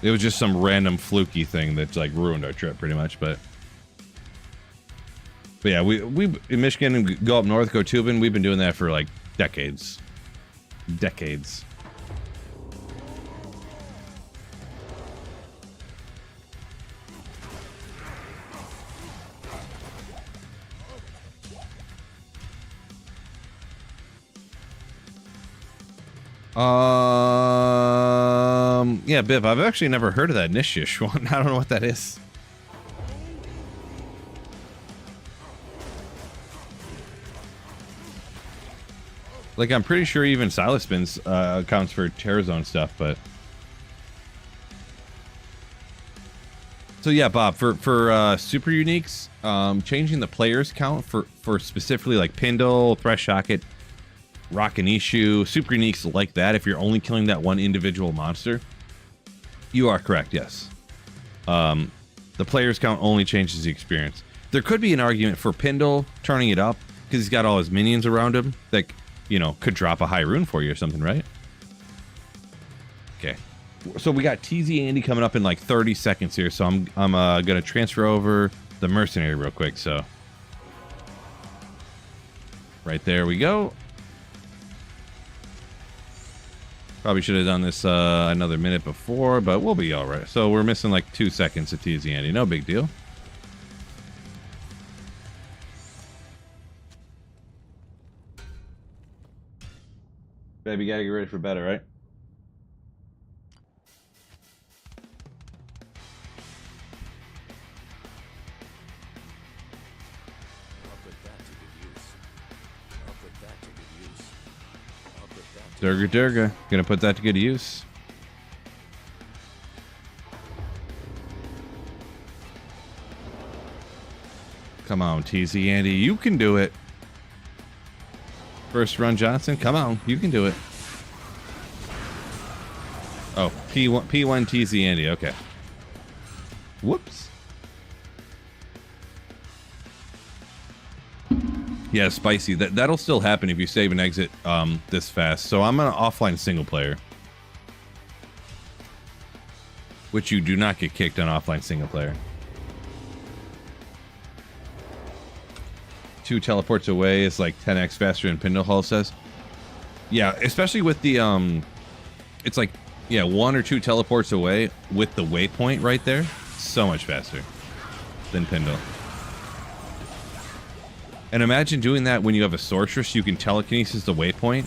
It was just some random fluky thing that like ruined our trip pretty much, but yeah, we in Michigan, go up north, go tubing. We've been doing that for like decades. Yeah, Biv, I've actually never heard of that Nishish one. I don't know what that is. Like, I'm pretty sure even Silaspin's accounts for Terrazone stuff, but... So yeah, Bob, for super uniques, changing the players count for specifically like Pindle, Threshy, Rockanishu, super uniques like that, if you're only killing that one individual monster, you are correct, yes. The players count only changes the experience. There could be an argument for Pindle turning it up, because he's got all his minions around him that, you know, could drop a high rune for you or something, right? Okay. So we got TZ Andy coming up in like 30 seconds here, so I'm gonna transfer over the mercenary real quick, so. Right there we go. Probably should have done this another minute before, but we'll be alright. So we're missing like 2 seconds of TZ Andy, no big deal. Baby, gotta get ready for bed, alright? Durga, gonna put that to good use. Come on, TZ Andy, you can do it. First run Johnson, come on, you can do it. Oh, P1 TZ Andy, okay. Whoops. Yeah, spicy. That'll still happen if you save and exit this fast. So I'm on offline single player, which you do not get kicked on offline single player. 2 teleports away is like 10x faster than Pindle Hall says. Yeah, especially with the it's like, yeah, 1 or 2 teleports away with the waypoint right there. So much faster than Pindle. And imagine doing that when you have a sorceress. You can telekinesis the waypoint,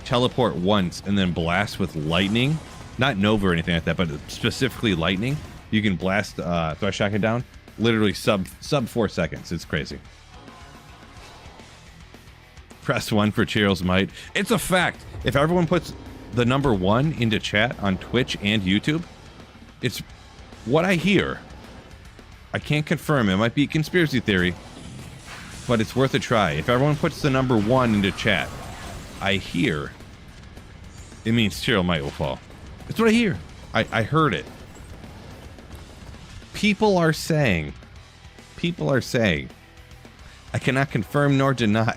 teleport once, and then blast with lightning. Not Nova or anything like that, but specifically lightning. You can blast Thresh Shotgun down literally sub 4 seconds. It's crazy. Press 1 for Cheerle's Might. It's a fact. If everyone puts the number 1 into chat on Twitch and YouTube, it's what I hear. I can't confirm. It might be a conspiracy theory, but it's worth a try. If everyone puts the number 1 into chat, I hear it means Cheryl Might will fall. That's what I hear. I heard it. People are saying. I cannot confirm nor deny.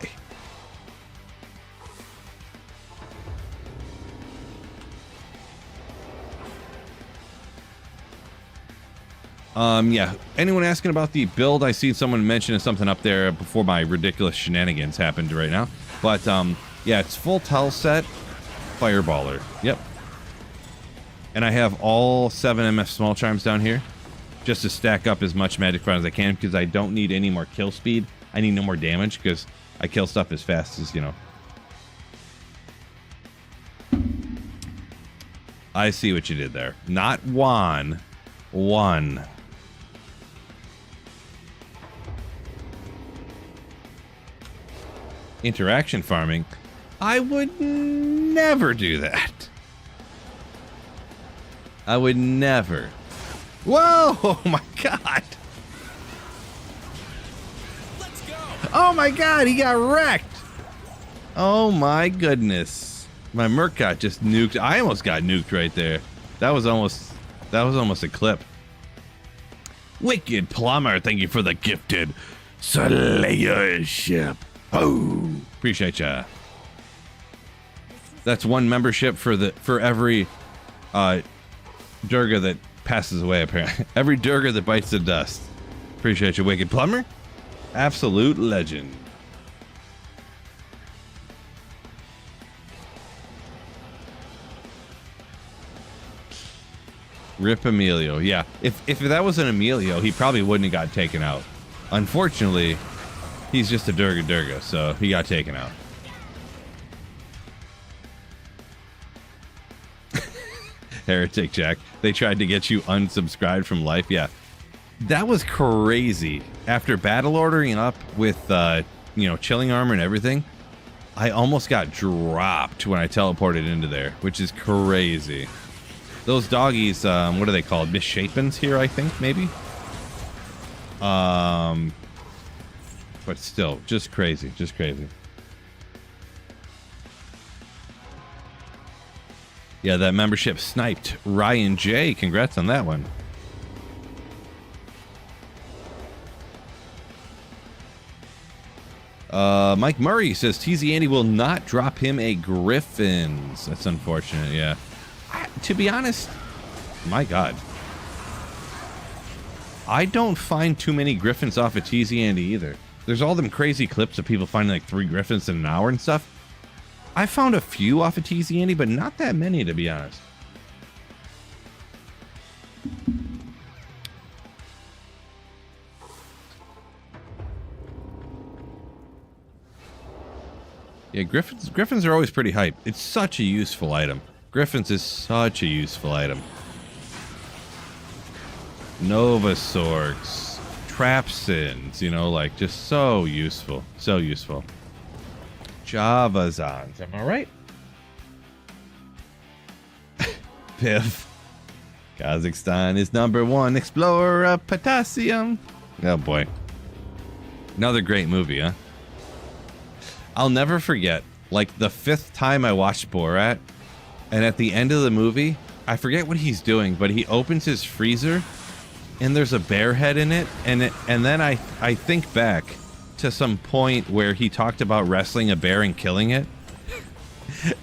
Yeah. Anyone asking about the build? I see someone mentioning something up there before my ridiculous shenanigans happened right now. But, yeah, it's full tile set, Fireballer. Yep. And I have all 7 MF small charms down here just to stack up as much magic fire as I can because I don't need any more kill speed. I need no more damage because I kill stuff as fast as, you know. I see what you did there. Not one. Interaction farming. I would never do that. I would never. Whoa! Oh my god! Let's go. Oh my god, he got wrecked! Oh my goodness. My Murkot just nuked. I almost got nuked right there. That was almost a clip. Wicked Plumber, thank you for the gifted Slayership. Oh, appreciate ya. That's 1 membership for every Durga that passes away, apparently. Every Durga that bites the dust. Appreciate you, Wicked Plumber. Absolute legend. Rip Emilio. Yeah, if that was an Emilio, he probably wouldn't have got taken out. Unfortunately, he's just a Durga, so he got taken out. Heretic Jack. They tried to get you unsubscribed from life. Yeah, that was crazy. After battle ordering up with, you know, chilling armor and everything, I almost got dropped when I teleported into there, which is crazy. Those doggies, what are they called? Misshapens here, I think, maybe? But still, just crazy, just crazy. Yeah, that membership sniped Ryan J. Congrats on that one. Mike Murray says TZ Andy will not drop him a Griffins. That's unfortunate, yeah. To be honest, my God. I don't find too many Griffins off of TZ Andy either. There's all them crazy clips of people finding like 3 Griffins in an hour and stuff. I found a few off of TZ Andy, but not that many, to be honest. Yeah, Griffins are always pretty hype. It's such a useful item. Griffins is such a useful item. Novasorks, Trapsins, you know, like just so useful. So useful. Javazons, am I right? Piff. Kazakhstan is #1 explorer of potassium. Oh boy. Another great movie, huh? I'll never forget, like the 5th time I watched Borat, and at the end of the movie, I forget what he's doing, but he opens his freezer, and there's a bear head in it, and then I think back, to some point where he talked about wrestling a bear and killing it.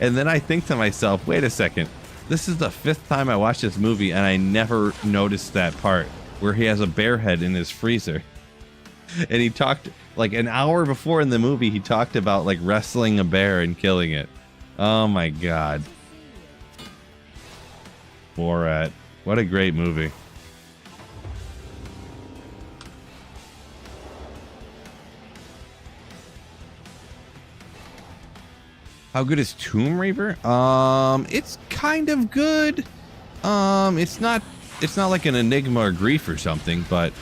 And then I think to myself, wait a second. This is the 5th time I watched this movie and I never noticed that part where he has a bear head in his freezer. And he talked like an hour before in the movie, he talked about like wrestling a bear and killing it. Oh my God. Borat. What a great movie. How good is Tomb Reaper? It's kind of good. It's not like an Enigma or Grief or something, but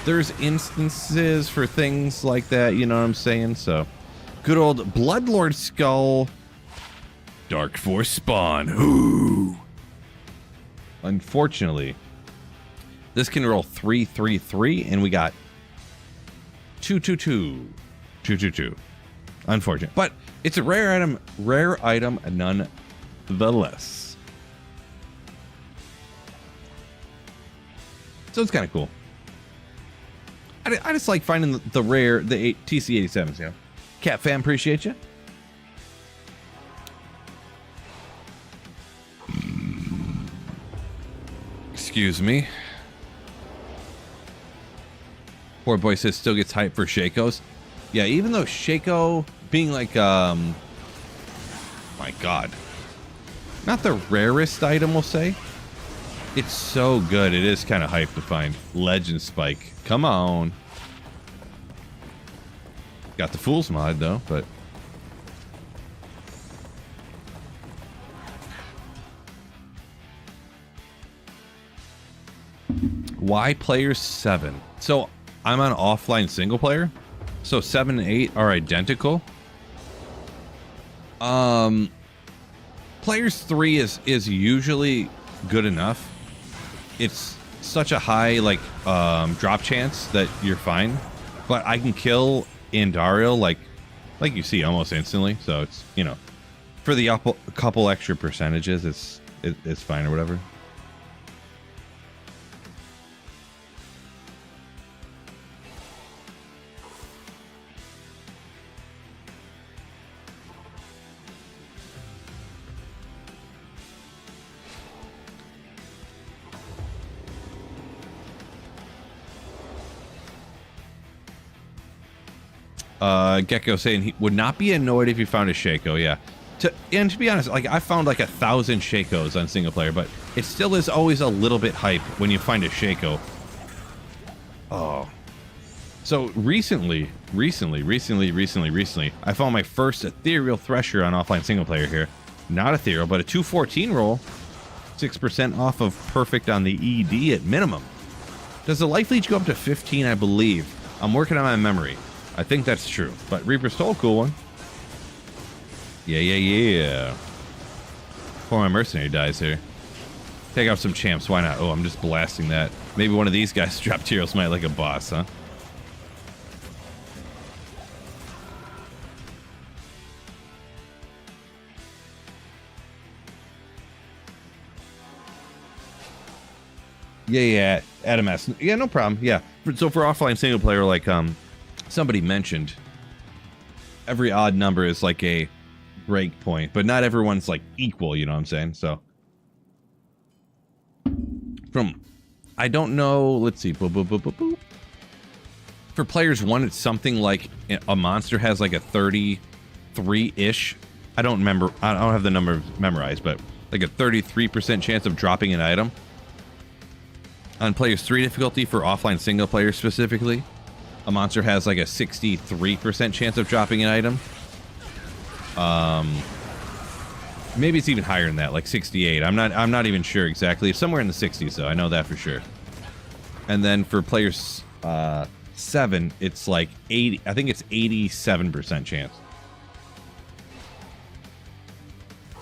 there's instances for things like that, you know what I'm saying? So, good old Bloodlord Skull. Dark Force Spawn. Ooh. Unfortunately, this can roll 3-3-3, and we got 2-2-2. 2-2-2. Unfortunate. But it's a rare item nonetheless. So it's kind of cool. I just like finding the rare, the TC-87s, you know. Cat fam, appreciate you. Excuse me. Poor boy says still gets hyped for Shakos. Yeah, even though Shako being like, my God, not the rarest item, we'll say. It's so good. It is kind of hype to find. Legend Spike. Come on. Got the Fool's mod, though, but... Why players 7? So, I'm on offline single player. So, 7 and 8 are identical. Players 3 is usually good enough. It's such a high like drop chance that you're fine, but I can kill Andariel like you see almost instantly. So it's, you know, for the couple extra percentages, it's fine or whatever. Gecko saying he would not be annoyed if you found a Shako. Yeah, and to be honest, like I found like 1,000 Shakos on single player, but it still is always a little bit hype when you find a Shako. Oh, so recently, I found my first ethereal Thresher on offline single player here. Not ethereal, but a 214 roll, 6% off of perfect on the ED at minimum. Does the life leech go up to 15? I believe. I'm working on my memory. I think that's true, but Reaper's Toll, cool one. Yeah. Before my mercenary dies here. Take out some champs, why not? Oh, I'm just blasting that. Maybe one of these guys drop Tyrael Smite like a boss, huh? Yeah, Adam S. Yeah, no problem, yeah. So for offline single player, like, somebody mentioned every odd number is like a break point, but not everyone's like equal, you know what I'm saying? So from, I don't know, let's see. For players 1, it's something like a monster has like a 33-ish. I don't have the number memorized, but like a 33% chance of dropping an item. On players 3 difficulty for offline single player specifically, a monster has like a 63% chance of dropping an item. Maybe it's even higher than that, like 68. I'm not even sure exactly. It's somewhere in the 60s though. I know that for sure. And then for players 7, it's like 80. I think it's 87% chance.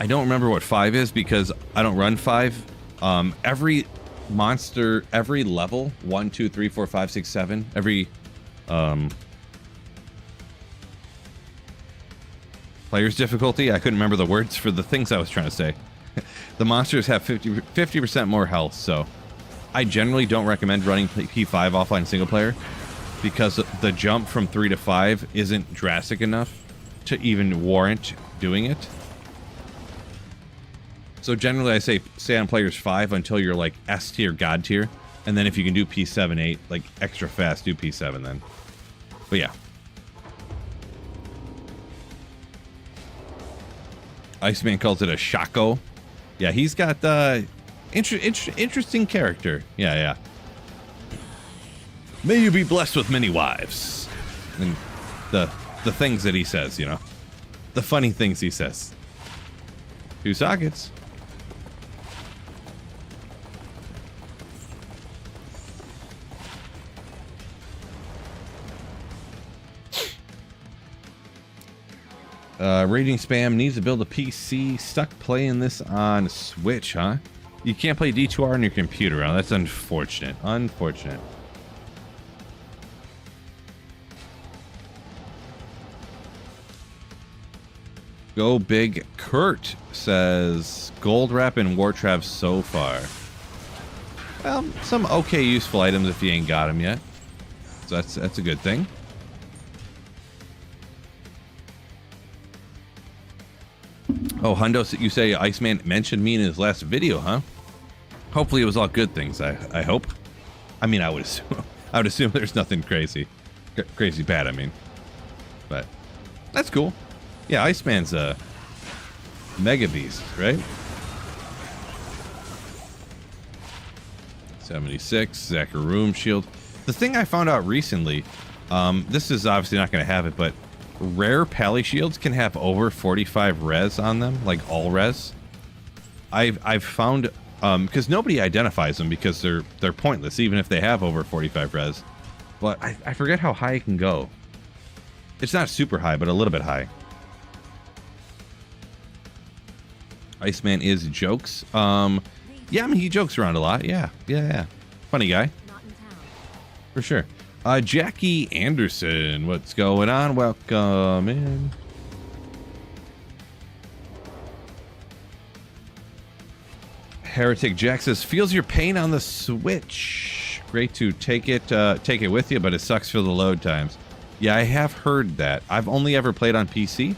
I don't remember what 5 is because I don't run 5. Every monster, every level, 1, 2, 3, 4, 5, 6, 7, every player's difficulty. I couldn't remember the words for the things I was trying to say. The monsters have 50% more health, so I generally don't recommend running P5 offline single player. because the jump from 3 to 5 isn't drastic enough to even warrant doing it. So generally I say stay on players 5 until you're like S tier, God tier. And then if you can do P7, 8, like extra fast, do P7 then. But yeah. Iceman calls it a Shaco. Yeah, he's got interesting character. Yeah, yeah. May you be blessed with many wives. And the things that he says, you know. The funny things he says. 2 sockets. Rating spam needs to build a PC. Stuck playing this on Switch, huh? You can't play D2R on your computer. Oh, that's unfortunate. Unfortunate. Go Big Kurt says gold wrap and war traps so far. Well, some okay useful items if you ain't got them yet. So that's a good thing. Oh, Hundo, you say Iceman mentioned me in his last video, huh? Hopefully it was all good things, I hope. I mean, I would assume there's nothing crazy bad, I mean. But that's cool. Yeah, Iceman's a mega beast, right? 76, Zachary shield. The thing I found out recently, this is obviously not going to have it, but rare pally shields can have over 45 res on them, like all res. I've found, because nobody identifies them because they're pointless, even if they have over 45 res. But I forget how high it can go. It's not super high, but a little bit high. Iceman is jokes. Yeah, I mean, he jokes around a lot. Yeah. Funny guy. For sure. Jackie Anderson, what's going on? Welcome in. Heretic Jack says, feels your pain on the Switch. Great to take it with you, but it sucks for the load times. Yeah, I have heard that. I've only ever played on PC.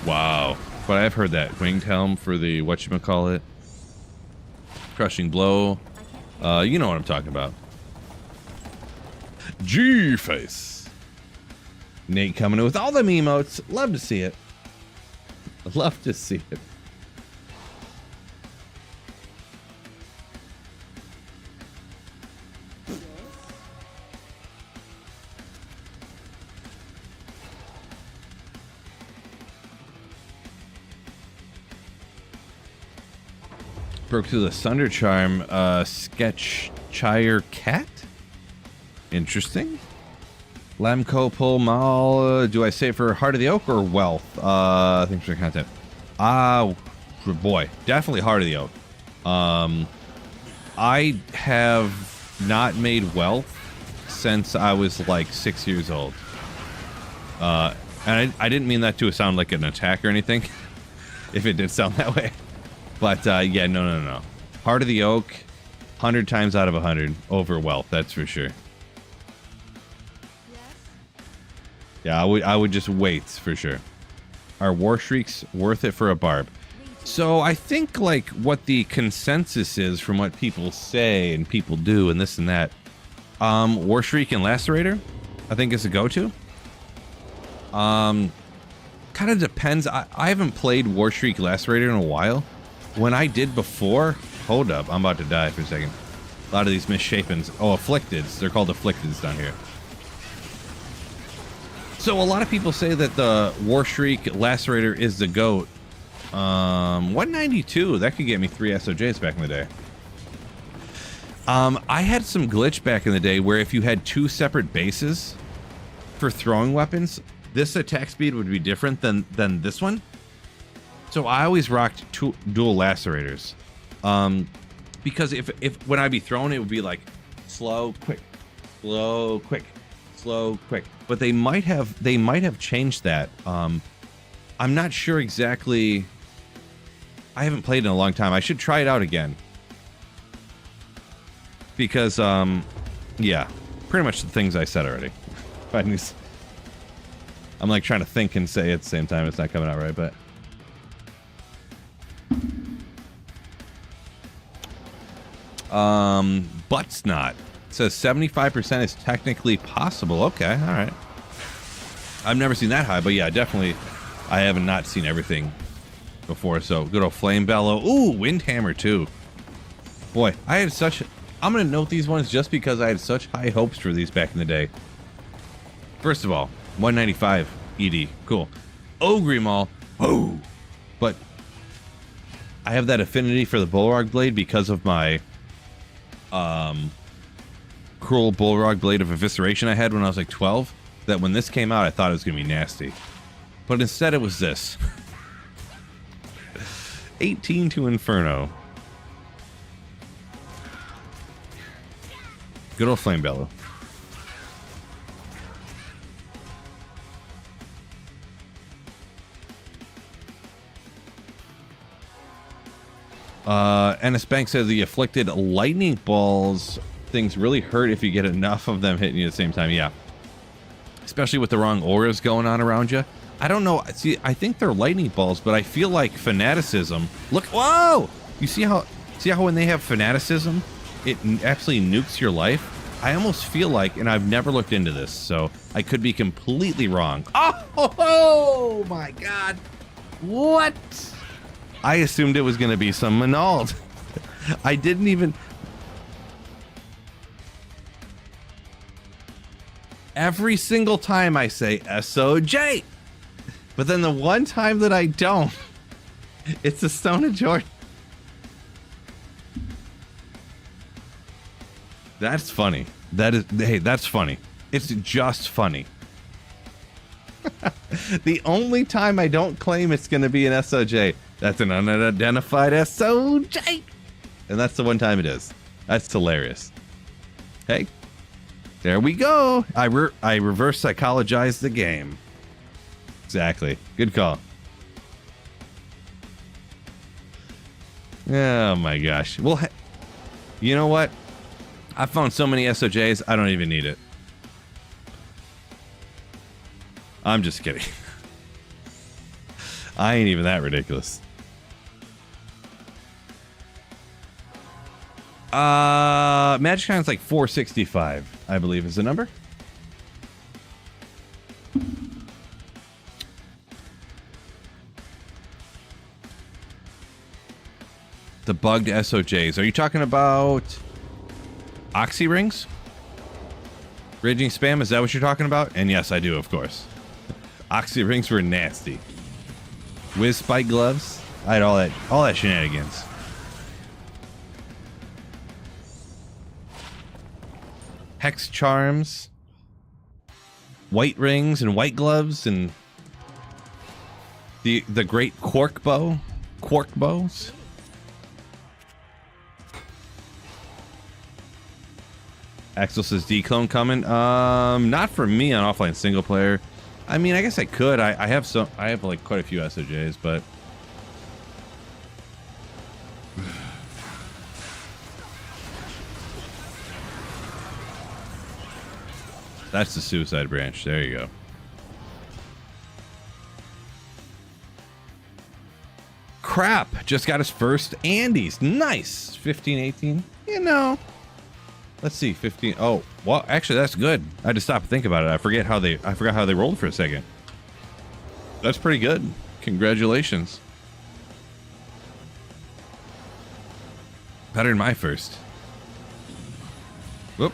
Wow. But I've heard that. Winged Helm for the whatchamacallit. Crushing Blow. You know what I'm talking about. G-Face. Nate coming in with all them emotes. Love to see it. Love to see it. Broke through the Sunder Charm, Sketchshire Cat? Interesting. Lamco Pull Mal, do I say for Heart of the Oak or Wealth? Thanks for the content. Boy, definitely Heart of the Oak. I have not made Wealth since I was like 6 years old. And I didn't mean that to sound like an attack or anything, if it did sound that way. But, yeah, no. Heart of the Oak, 100 times out of 100 over Wealth, that's for sure. Yeah, I would just wait, for sure. Are War Shrieks worth it for a barb? So, I think, like, what the consensus is from what people say and people do and this and that, War Shriek and Lacerator, I think is a go-to. Kind of depends. I haven't played War Shriek Lacerator in a while. When I did before, hold up, I'm about to die for a second. A lot of these misshapens. Oh, Afflicteds. They're called Afflicteds down here. So a lot of people say that the War Shriek Lacerator is the GOAT. 192. That could get me 3 SOJs back in the day. I had some glitch back in the day where if you had 2 separate bases for throwing weapons, this attack speed would be different than this one. So I always rocked dual Lacerators, because if when I'd be throwing, it would be like slow, quick, slow, quick, slow, quick. But they might have changed that. I'm not sure exactly. I haven't played in a long time. I should try it out again. Because, yeah, pretty much the things I said already. I'm like trying to think and say at the same time. It's not coming out right, but. But's not. It says 75% is technically possible. Okay, all right. I've never seen that high, but yeah, definitely. I have not seen everything before, so good old Flame Bellow. Ooh, Windhammer too. Boy, I had such... I'm going to note these ones just because I had such high hopes for these back in the day. First of all, 195 ED. Cool. Ogre Maul. Oh! But I have that affinity for the Bullrog Blade because of my Cruel Bullrog Blade of Evisceration I had when I was like 12. That when this came out, I thought it was going to be nasty. But instead it was this. 18 to Inferno. Good old Flame Bellow. Ennis Bank says the afflicted lightning balls things really hurt if you get enough of them hitting you at the same time. Yeah. Especially with the wrong auras going on around you. I don't know. See, I think they're lightning balls, but I feel like fanaticism. Look, whoa! You see how when they have fanaticism, it actually nukes your life? I almost feel like, and I've never looked into this, so I could be completely wrong. Oh my god. What? I assumed it was going to be some Manald. I didn't even... Every single time I say SOJ. But then the one time that I don't, it's the Stone of Jordan. That's funny. That is, hey, that's funny. It's just funny. The only time I don't claim it's going to be an SOJ, that's an unidentified SOJ. And that's the one time it is. That's hilarious. Hey, there we go. I reverse psychologized the game. Exactly. Good call. Oh my gosh. Well, you know what? I found so many SOJs, I don't even need it. I'm just kidding. I ain't even that ridiculous. MagicCon's like 465, I believe is the number. The bugged SOJs. Are you talking about Oxy Rings? Raging Spam, is that what you're talking about? And yes, I do, of course. Oxy Rings were nasty. Whiz Spike Gloves. I had all that shenanigans. Hex Charms. White Rings and White Gloves and the great Quark Bow. Quark Bows. Axel says declone coming. Not for me on offline single player. I mean, I guess I could. I have like quite a few SOJs, but that's the suicide branch. There you go. Crap, just got his first Andes. Nice. 15, 18. You know. Let's see, 15. Oh, well, actually, that's good. I had to stop and think about it. I forgot how they rolled for a second. That's pretty good. Congratulations. Better than my first. Whoop.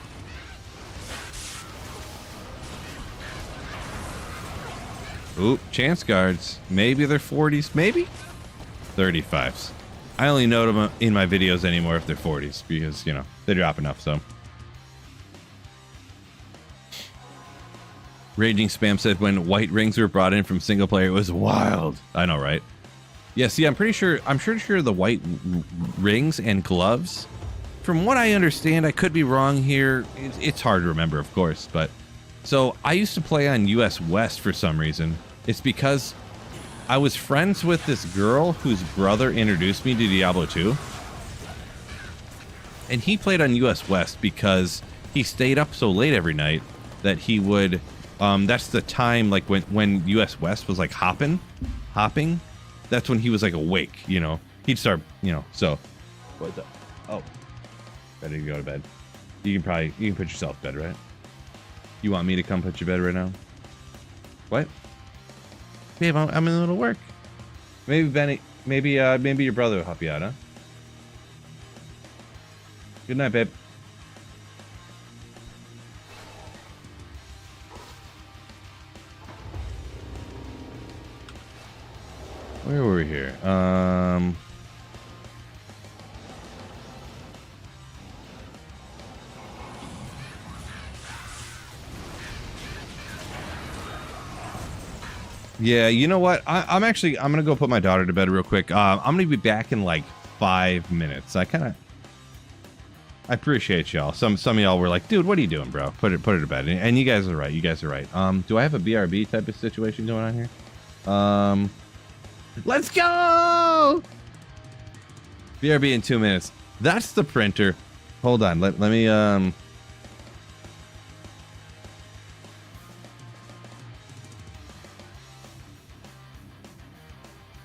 Oop, chance guards. Maybe they're 40s, maybe 35s. I only note them in my videos anymore if they're 40s because, you know, they drop enough, so. Raging Spam said when white rings were brought in from single player, it was wild. I know, right? Yeah, see, I'm pretty sure the white rings and gloves, from what I understand, I could be wrong here. It's hard to remember, of course, but so I used to play on US West for some reason. It's because I was friends with this girl whose brother introduced me to Diablo 2. And he played on US West because he stayed up so late every night that he would, that's the time, like, when US West was, like, hopping, that's when he was, like, awake, you know? He'd start, you know, so. What's up? Oh. Ready to go to bed. You can put yourself to bed, right? You want me to come put you to bed right now? What? Babe, I'm in the middle of work. Maybe Benny, maybe your brother will help you out, huh? Good night, babe. Where were we here? Yeah, you know what? I'm gonna go put my daughter to bed real quick. I'm gonna be back in like 5 minutes. I appreciate y'all. Some of y'all were like, dude, what are you doing, bro? Put her to bed. And you guys are right. You guys are right. Do I have a BRB type of situation going on here? Let's go! BRB in 2 minutes. That's the printer. Hold on. Let me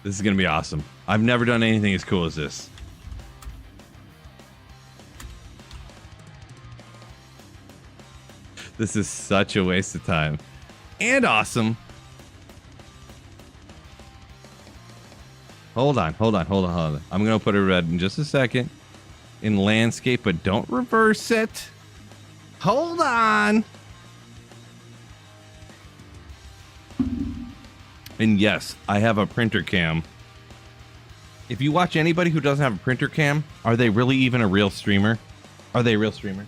This is gonna be awesome. I've never done anything as cool as this. This is such a waste of time. And awesome. Hold on. I'm gonna put her to bed in just a second. In landscape, but don't reverse it. Hold on. And yes, I have a printer cam. If you watch anybody who doesn't have a printer cam, are they really even a real streamer? Are they a real streamer?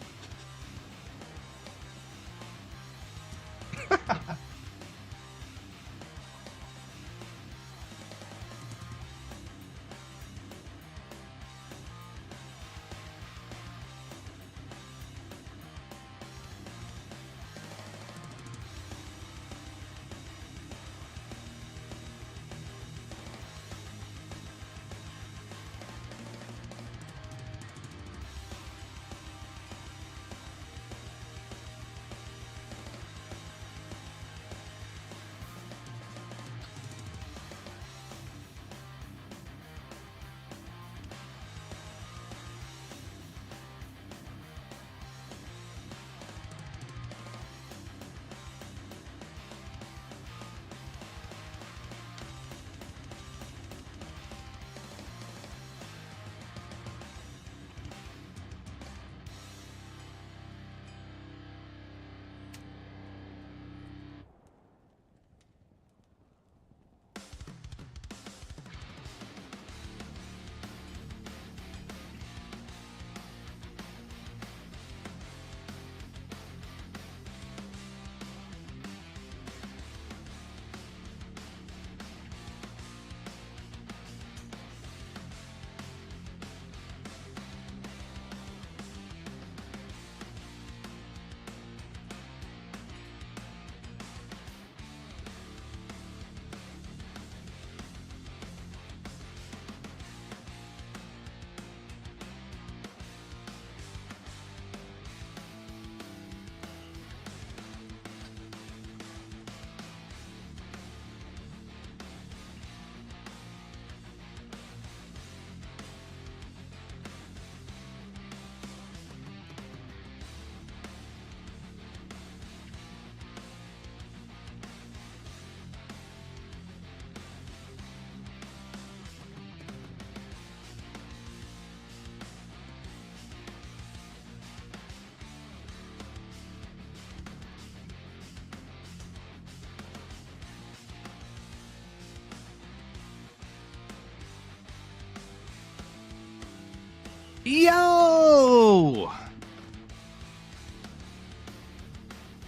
Yo!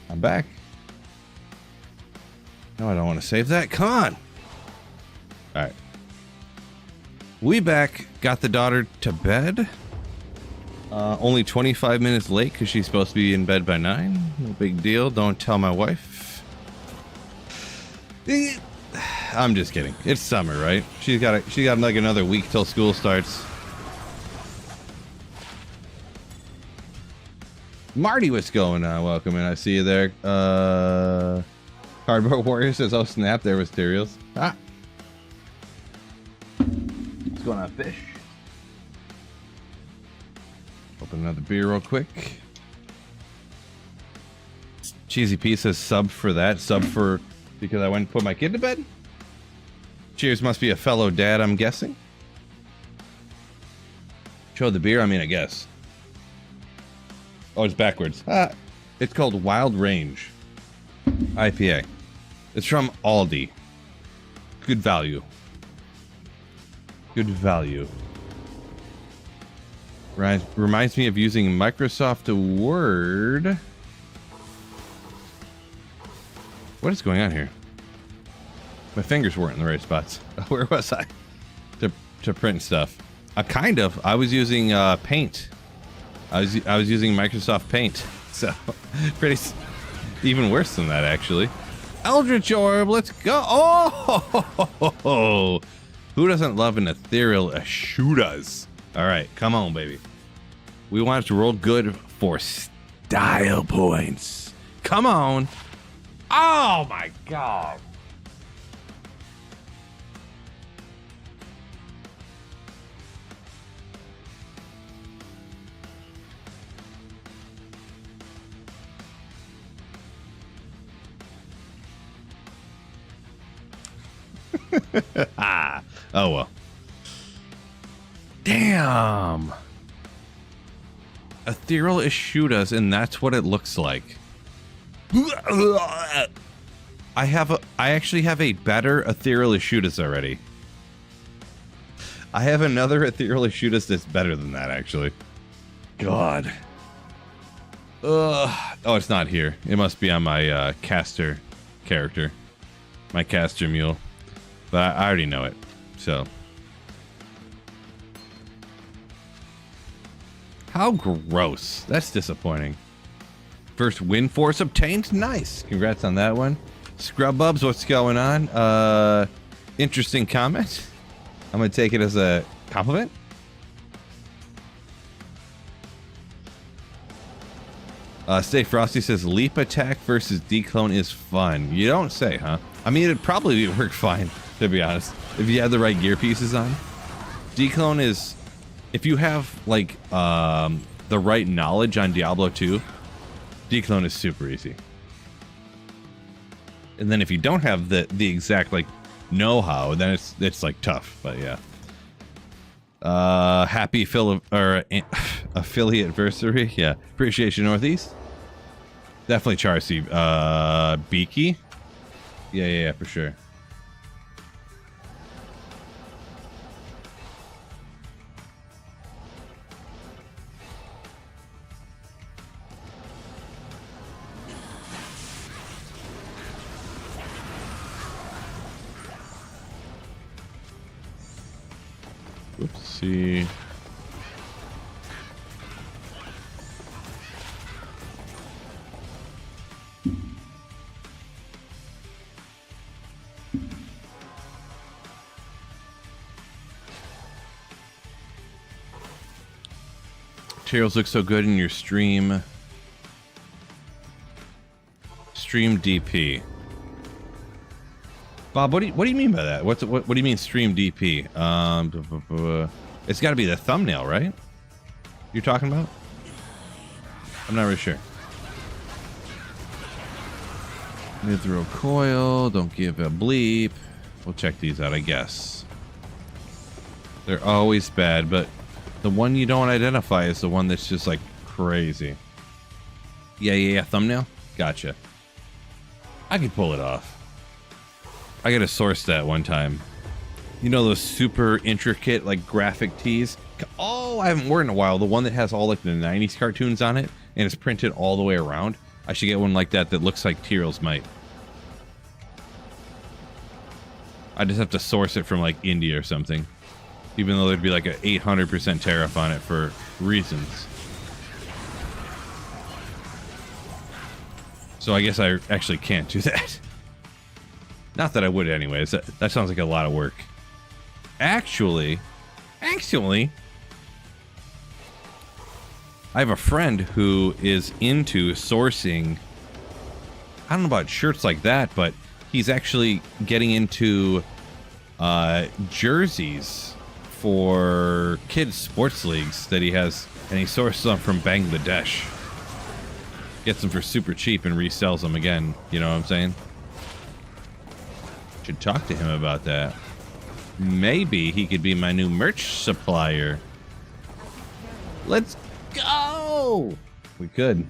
I'm back. No, I don't want to save that. Come on. All right. We back. Got the daughter to bed. Only 25 minutes late because she's supposed to be in bed by 9. No big deal. Don't tell my wife. I'm just kidding. It's summer, right? She got like another week till school starts. Marty, what's going on? Welcome in. I see you there. Cardboard Warrior says, oh snap, there was Tyraels. Ah. What's going on, fish? Open another beer real quick. Cheesy P says sub for that. Sub for because I went and put my kid to bed. Cheers must be a fellow dad, I'm guessing. Show the beer, I mean, I guess. Oh, it's backwards. Ah, it's called Wild Range IPA. It's from Aldi. Good value. Good value. Right, reminds me of using Microsoft Word. What is going on here? My fingers weren't in the right spots. Where was I? To print stuff. I was using Paint. I was using Microsoft Paint. So pretty even worse than that actually. Eldritch Orb, let's go. Oh, who doesn't love an ethereal Ashudas? All right, come on, baby. We want it to roll good for style points. Come on. Oh my god. Oh well. Damn. Ethereal Ashudas, and that's what it looks like. I actually have a better Ethereal Ashudas already. I have another Ethereal Ashudas that's better than that, actually. God. Oh, it's not here. It must be on my caster character. My caster mule. But I already know it, so. How gross. That's disappointing. First win force obtained. Nice. Congrats on that one. Scrub Bubs, what's going on? Interesting comment. I'm going to take it as a compliment. Stay Frosty says leap attack versus declone is fun. You don't say, huh? I mean, it'd probably work fine, to be honest, if you had the right gear pieces on. Declone is, if you have like the right knowledge on Diablo 2, declone is super easy. And then if you don't have the exact like know-how, then it's like tough. But yeah. Happy affiliate anniversary. Yeah, appreciation Northeast. Definitely Charcy. Beaky. Yeah, for sure. Oopsie. Materials look so good in your stream. Stream DP. Bob, what do you mean by that? What do you mean stream DP? It's got to be the thumbnail, right? You're talking about? I'm not really sure. Mithril coil. Don't give a bleep. We'll check these out, I guess. They're always bad, but the one you don't identify is the one that's just like crazy. Yeah. Thumbnail? Gotcha. I could pull it off. I gotta source that one time. You know those super intricate like graphic tees? Oh, I haven't worn in a while. The one that has all like the 90s cartoons on it and it's printed all the way around. I should get one like that that looks like Tyraels might. I just have to source it from like India or something. Even though there'd be like an 800% tariff on it for reasons. So I guess I actually can't do that. Not that I would anyways. That sounds like a lot of work. Actually, I I have a friend who is into sourcing, I don't know about shirts like that, but he's actually getting into jerseys for kids sports leagues that he has, and he sources them from Bangladesh. Gets them for super cheap and resells them again. You know what I'm saying? Should talk to him about that. Maybe he could be my new merch supplier. Let's go! We could.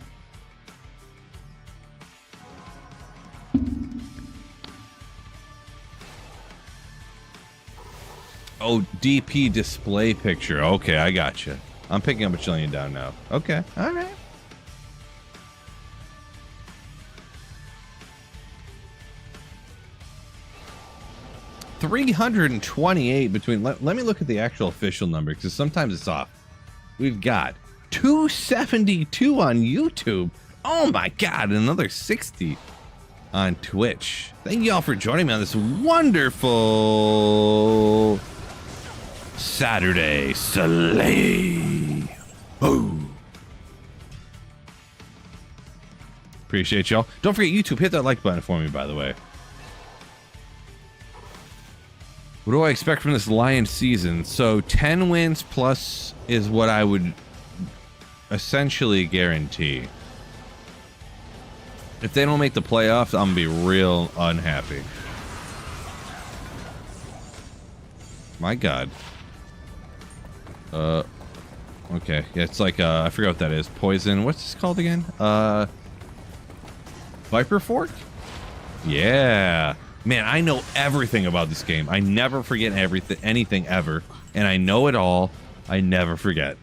Oh, DP display picture. Okay, I got you. I'm picking up a Chilean down now. Okay, all right. $328 between. Let me look at the actual official number because sometimes it's off. We've got 272 on YouTube. Oh my God, another 60 on Twitch. Thank you all for joining me on this wonderful Saturday Slay. Oh. Appreciate y'all. Don't forget YouTube. Hit that like button for me, by the way. What do I expect from this Lions season? So 10 wins plus is what I would essentially guarantee. If they don't make the playoffs, I'm going to be real unhappy. My God. Okay. Yeah, it's like, I forgot what that is. Poison. What's this called again? Viper Fork? Yeah. Man, I know everything about this game. I never forget anything ever. And I know it all. I never forget.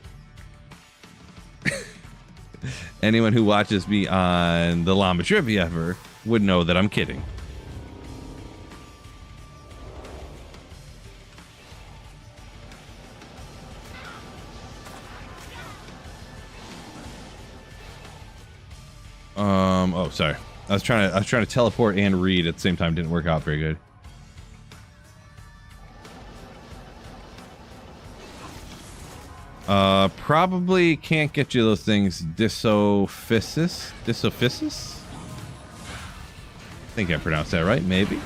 Anyone who watches me on the Llama Trivia ever would know that I'm kidding. Oh, sorry. I was trying to teleport and read at the same time. Didn't work out very good. Probably can't get you those things. Disophysis? Disophysis? I think I pronounced that right, maybe.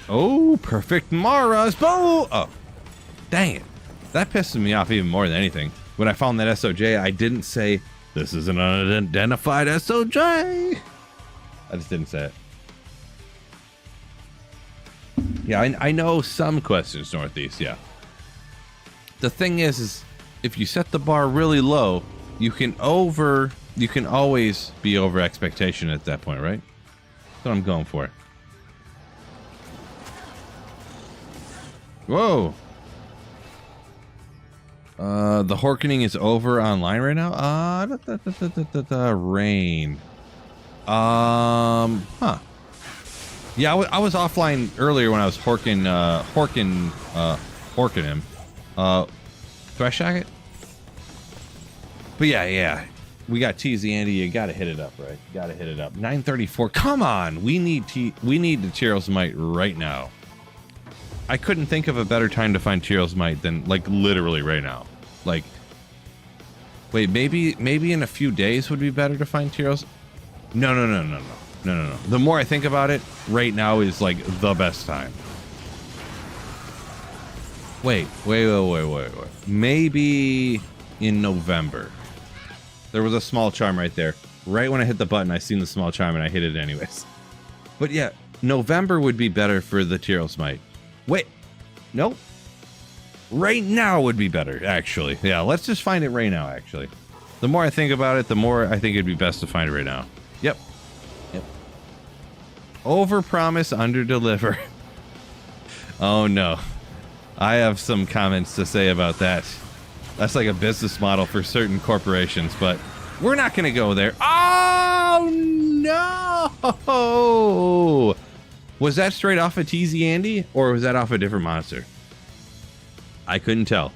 Oh, perfect Mara's bow! Oh, dang it. That pisses me off even more than anything. When I found that SOJ, I didn't say, this is an unidentified SOJ. I just didn't say it. Yeah, I know some questions, Northeast, yeah. The thing is if you set the bar really low, you can always be over expectation at that point, right? That's what I'm going for. Whoa. The Horkening is over online right now. Rain. Huh. Yeah, I was offline earlier when I was horking him. Threshy? But yeah. We got TZ Andy. You gotta hit it up, right? Gotta hit it up. 934. Come on. We need the Tyrell's Might right now. I couldn't think of a better time to find Tyrell's Might than like literally right now. Like, wait, maybe in a few days would be better to find Tyrell's. No. The more I think about it, right now is like the best time. Wait. Maybe in November. There was a small charm right there. Right when I hit the button, I seen the small charm and I hit it anyways. But yeah, November would be better for the Tyrell's Might. Wait, nope. Right now would be better, actually. Yeah, let's just find it right now, actually. The more I think about it, the more I think it'd be best to find it right now. Yep. Over-promise, under-deliver. Oh, no. I have some comments to say about that. That's like a business model for certain corporations, but we're not going to go there. Oh, no! Was that straight off of TZ Andy, or was that off a different monster? I couldn't tell.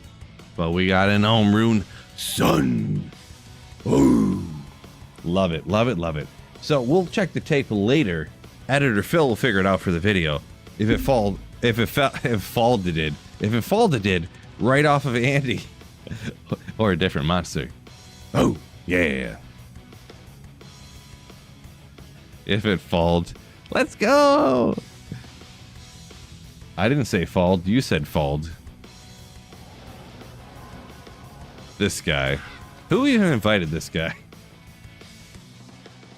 But we got an Home Rune Sun. Oh, love it. So we'll check the tape later. Editor Phil will figure it out for the video. If it folded right off of Andy. Or a different monster. Oh, yeah. If it falled. Let's go! I didn't say falled. You said falled. This guy. Who even invited this guy?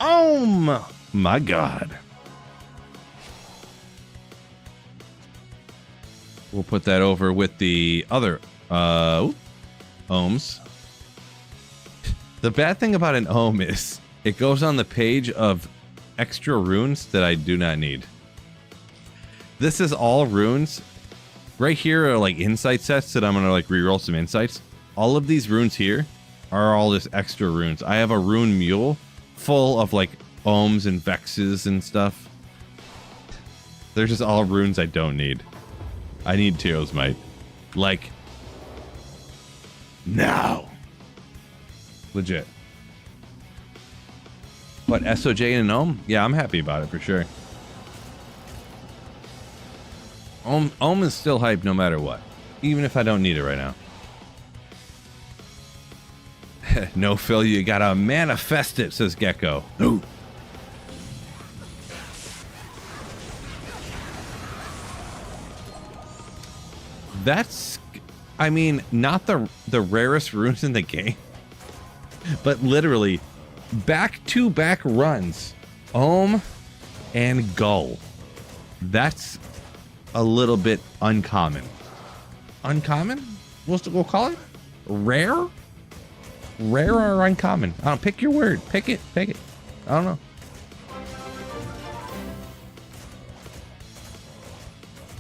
Oh my god. We'll put that over with the other ohms. The bad thing about an ohm is it goes on the page of extra runes that I do not need. This is all runes. Right here are like insight sets that I'm gonna like reroll some insights. All of these runes here are all just extra runes. I have a rune mule full of like ohms and vexes and stuff. They're just all runes I don't need. I need Tyrell's Might. Like, now. Legit. What, SOJ and an ohm? Yeah, I'm happy about it for sure. Ohm is still hype no matter what. Even if I don't need it right now. No, Phil, you gotta manifest it, says Gecko. Ooh. That's, I mean, not the rarest runes in the game, but literally back-to-back runs, Ohm and Gull. That's a little bit uncommon. Uncommon? We'll call it rare. Rare or uncommon? I don't, pick your word. Pick it. Pick it. I don't know.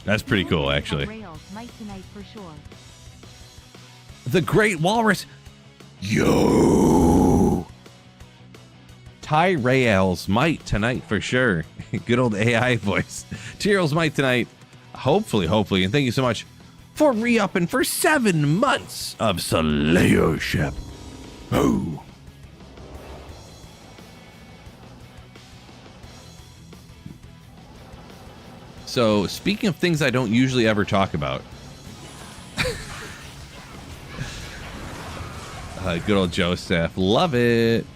That's pretty cool, actually. For sure. The Great Walrus. Yo. Tyrell's Might tonight for sure. Good old AI voice. Tyrell's Might tonight. Hopefully. And thank you so much for re-upping for 7 months of Slayership. Oh. So, speaking of things I don't usually ever talk about. Good old Joseph. Love it.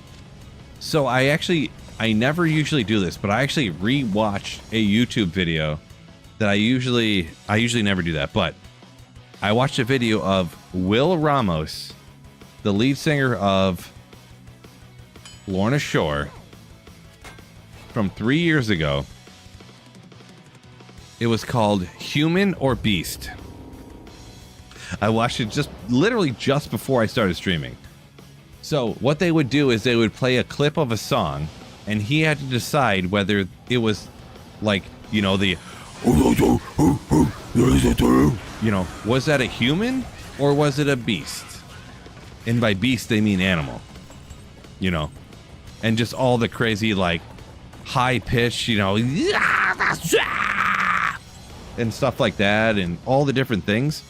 So, I never usually do this, but I actually re-watched a YouTube video that I usually never do that, but I watched a video of Will Ramos, the lead singer of Lorna Shore, from 3 years ago. It was called Human or Beast. I watched it literally just before I started streaming. So what they would do is they would play a clip of a song, and he had to decide whether it was like, you know, the, you know, was that a human or was it a beast? And by beast, they mean animal, you know, and just all the crazy, like, high pitch, you know, and stuff like that, and all the different things.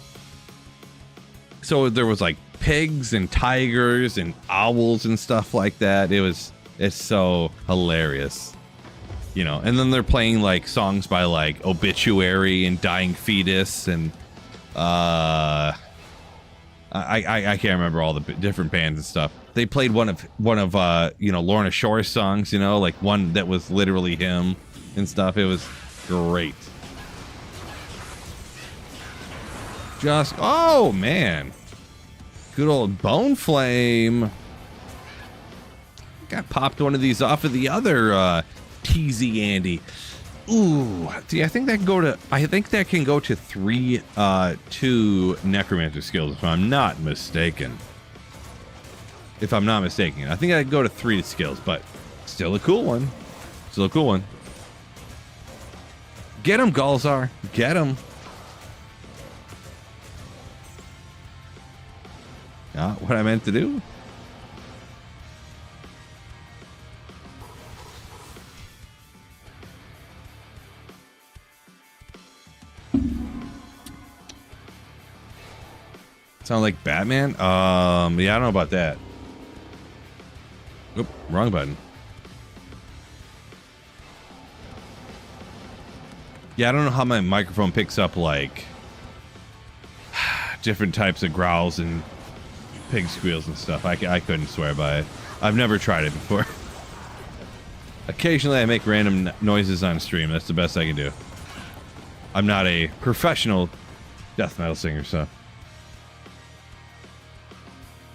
So there was like pigs and tigers and owls and stuff like that. It's so hilarious, you know. And then they're playing like songs by like Obituary and Dying Fetus and I can't remember all the different bands and stuff. They played one of you know, Lorna Shore's songs, you know, like one that was literally him and stuff. It was great. Just, oh man, good old Bone Flame. Got popped one of these off of the other TZ Andy. Ooh, see, I think that can go to 2 necromancer skills if I'm not mistaken. I think I could go to 3 skills, but still a cool one. Get him, Galzar. Get him. Not what I meant to do. Sound like Batman? Yeah, I don't know about that. Oop, wrong button. Yeah, I don't know how my microphone picks up like different types of growls and pig squeals and stuff. I couldn't swear by it. I've never tried it before. Occasionally I make random noises on stream. That's the best I can do. I'm not a professional death metal singer, so.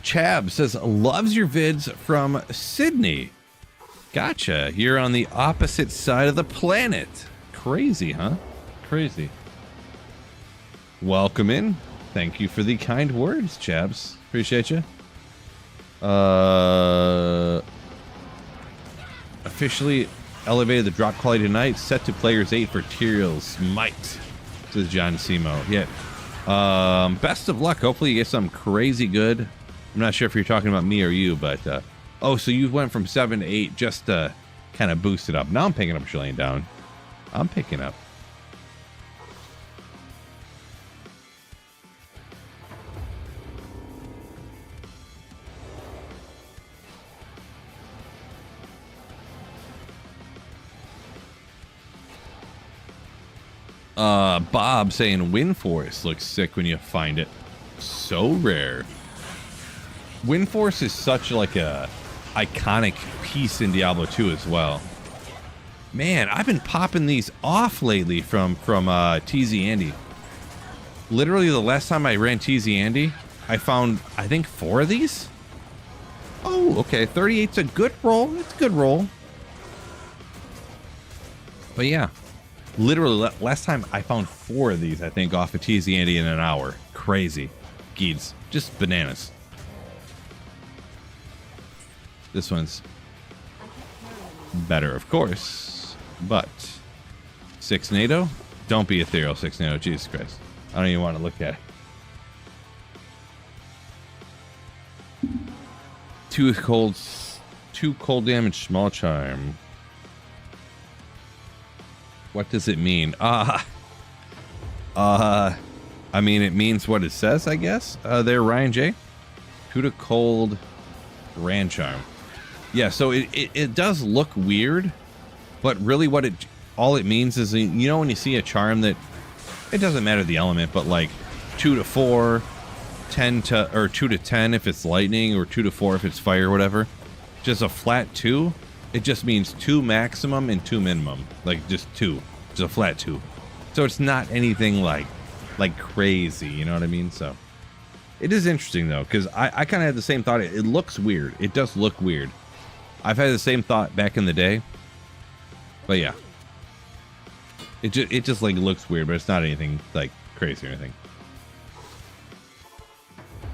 Chab says, loves your vids from Sydney. Gotcha. You're on the opposite side of the planet. Crazy, huh? Crazy. Welcome in. Thank you for the kind words, Chabs. Appreciate you. Officially elevated the drop quality tonight. Set to players 8 for Tyrael's Smite. Says John Simo. Yeah. Best of luck. Hopefully you get something crazy good. I'm not sure if you're talking about me or you, but oh, so you went from 7 to 8 just to kind of boost it up. Now I'm picking up Shilling down. I'm picking up. Bob saying Wind Force looks sick when you find it. So rare. Wind Force is such like a iconic piece in Diablo 2 as well. Man, I've been popping these off lately from TZ Andy. Literally the last time I ran TZ Andy, I found, I think, 4 of these. Oh, okay. 38's a good roll. It's a good roll. But yeah, literally last time I found 4 of these, I think, off of TZ Andy in an hour. Crazy. Geeds. Just bananas. This one's better, of course, but 6 NATO? Don't be ethereal, 6 NATO. Jesus Christ. I don't even want to look at it. 2 cold damage, small charm. What does it mean? I mean, it means what it says, I guess. There, Ryan J. 2 to cold, Ran charm. Yeah, so it does look weird, but really what all it means is, you know, when you see a charm that, it doesn't matter the element, but like 2 to 4, 10 to, or 2 to 10 if it's lightning, or 2 to 4 if it's fire, or whatever. Just a flat 2, it just means 2 maximum and 2 minimum. Like just 2. Just a flat 2. So it's not anything like crazy, you know what I mean? So it is interesting though, because I kind of had the same thought. It looks weird. It does look weird. I've had the same thought back in the day. But yeah. It just like looks weird, but it's not anything like crazy or anything.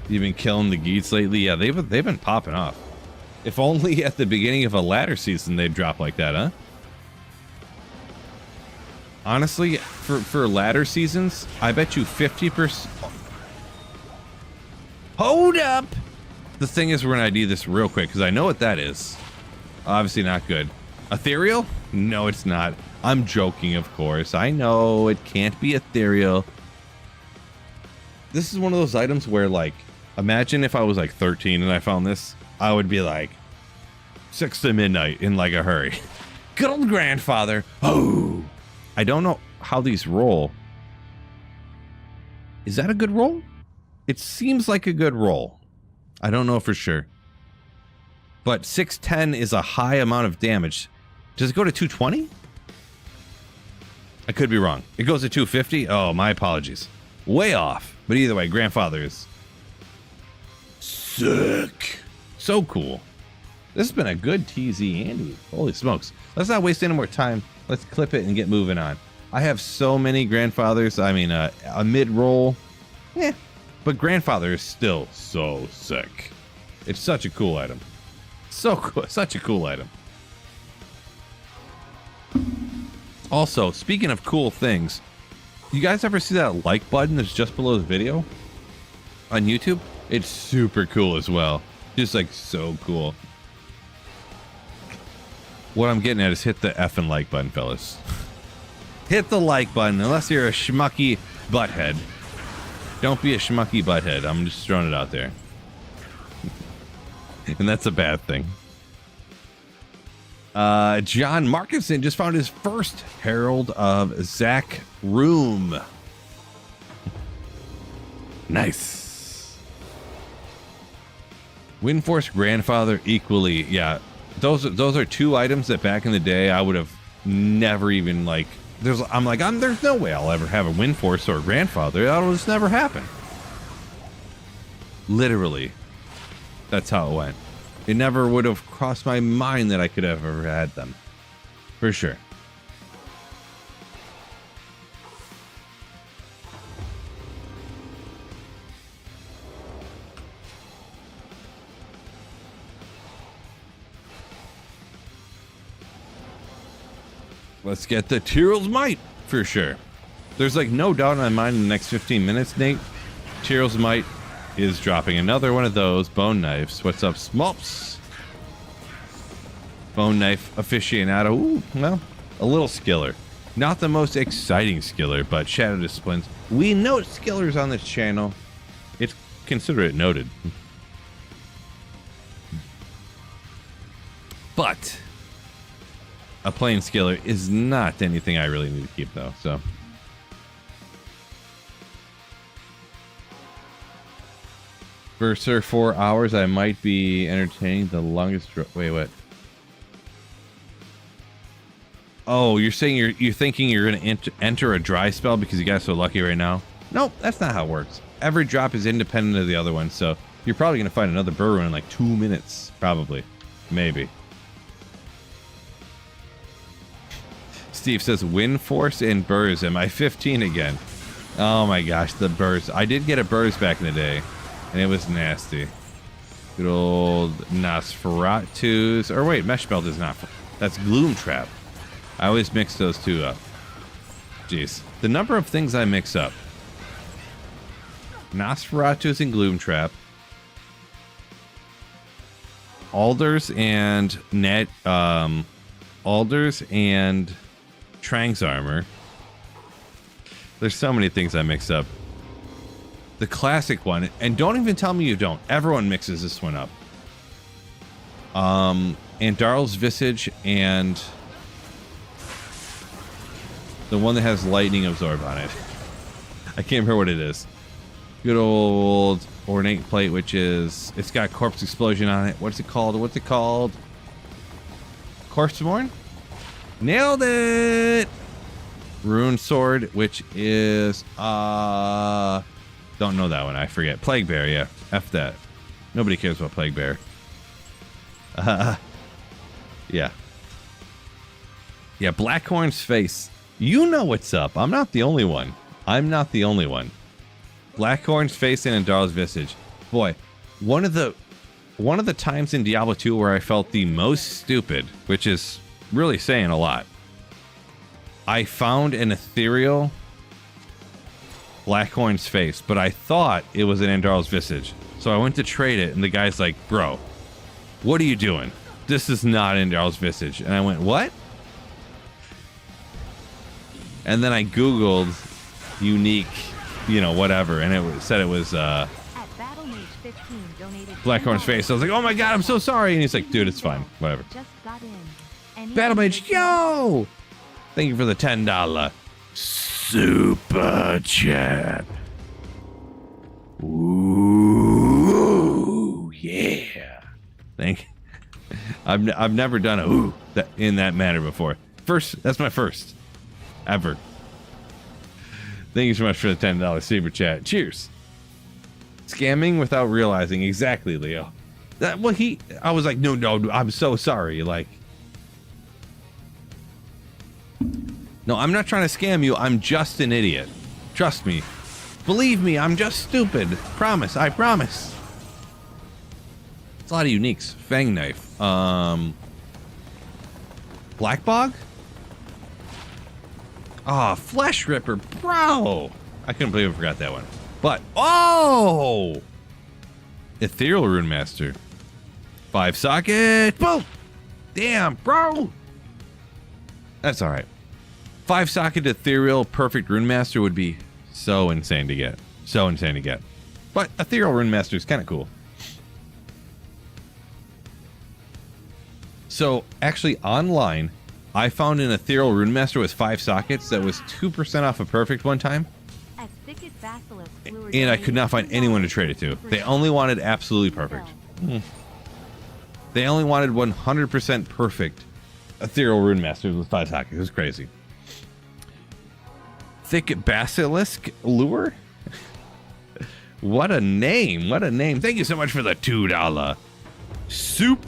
You've been killing the geets lately? Yeah, they've been popping off. If only at the beginning of a ladder season they'd drop like that, huh? Honestly, for ladder seasons, I bet you 50%. Hold up! The thing is, we're gonna ID this real quick because I know what that is. Obviously not good. Ethereal? No, it's not. I'm joking, of course. I know it can't be ethereal. This is one of those items where, like, imagine if I was like 13 and I found this, I would be like 6 to midnight in like a hurry. Good old grandfather. Oh, I don't know how these roll. Is that a good roll? It seems like a good roll. I don't know for sure. But 610 is a high amount of damage. Does it go to 220? I could be wrong. It goes to 250? Oh, my apologies. Way off. But either way, grandfather is sick. So cool. This has been a good TZ Andy. Holy smokes. Let's not waste any more time. Let's clip it and get moving on. I have so many grandfathers. I mean, a mid-roll. Yeah. But grandfather is still so sick. It's such a cool item. So cool. Such a cool item. Also, speaking of cool things, you guys ever see that like button that's just below the video on YouTube? It's super cool as well. Just like so cool. What I'm getting at is hit the effing like button, fellas. Hit the like button, unless you're a schmucky butthead. Don't be a schmucky butthead. I'm just throwing it out there. And that's a bad thing. John Markinson just found his first Herald of Zach room. Nice. Windforce Grandfather equally. Yeah, those are two items that back in the day I would have never even like. There's no way I'll ever have a Windforce or a Grandfather. That'll just never happen. Literally, that's how it went. It never would have crossed my mind that I could have ever had them, for sure. Let's get the Tyrell's Might, for sure. There's like no doubt in my mind in the next 15 minutes, Nate. Tyrell's Might is dropping another one of those bone knives. What's up, Smolps? Bone knife aficionado. Ooh, well, a little skiller. Not the most exciting skiller, but Shadow Disciplines. We note skillers on this channel. It's consider it noted. But a plain skiller is not anything I really need to keep, though, so. For 4 hours, I might be entertaining the longest... Wait, what? Oh, you're saying you're thinking you're going to enter a dry spell because you got so lucky right now? Nope, that's not how it works. Every drop is independent of the other one, so you're probably going to find another burr run in like 2 minutes. Probably. Maybe. Steve says, Windforce and burrs. Am I 15 again? Oh my gosh, the burrs. I did get a burrs back in the day, and it was nasty. Good old Nosferatu's. Or wait, Mesh Belt is not. That's Gloom Trap. I always mix those two up. Jeez. The number of things I mix up. Nosferatu's and Gloom Trap. Alders and Alders and Trang's Armor. There's so many things I mix up. The classic one, and don't even tell me you don't. Everyone mixes this one up. Andarl's Visage and the one that has Lightning Absorb on it. I can't remember what it is. Good old Ornate Plate, which is... It's got Corpse Explosion on it. What's it called? What's it called? Corpseborn? Nailed it! Rune Sword, which is... don't know that one. I forget. Plague Bear, yeah. F that. Nobody cares about Plague Bear. Yeah. Yeah, Blackhorn's Face. You know what's up. I'm not the only one. I'm not the only one. Blackhorn's Face and Andarl's Visage. Boy, one of the times in Diablo 2 where I felt the most stupid, which is really saying a lot. I found an ethereal Blackhorn's Face, but I thought it was an Andarl's Visage. So I went to trade it, and the guy's like, bro, what are you doing? This is not Andarl's Visage. And I went, what? And then I Googled unique, you know, whatever, and it said it was Blackhorn's Face. I was like, oh my god, I'm so sorry. And he's like, dude, it's fine. Whatever. Battle Mage, yo! Thank you for the $10 super chat. Ooh, yeah. Thank you. I've never done a ooh in that manner before. That's my first ever. Thank you so much for the $10 super chat. Cheers. Scamming without realizing. Exactly, Leo. I was like, no, I'm so sorry. Like, no, I'm not trying to scam you. I'm just an idiot. Trust me. Believe me, I'm just stupid. Promise. I promise. It's a lot of uniques. Fang Knife. Black Bog? Ah, Flesh Ripper, bro! I couldn't believe I forgot that one. But, oh! Ethereal Rune Master. 5 socket, boom! Damn, bro! That's alright. 5 socket Ethereal Perfect Rune Master would be so insane to get. So insane to get. But Ethereal Rune Master is kind of cool. So, actually, online, I found an Ethereal Rune Master with 5 sockets that was 2% off a perfect one time. And I could not find anyone to trade it to. They only wanted absolutely perfect. They only wanted 100% perfect Ethereal Rune Masters with 5 sockets. It was crazy. Thick Basilisk Lure? What a name. What a name. Thank you so much for the $2 super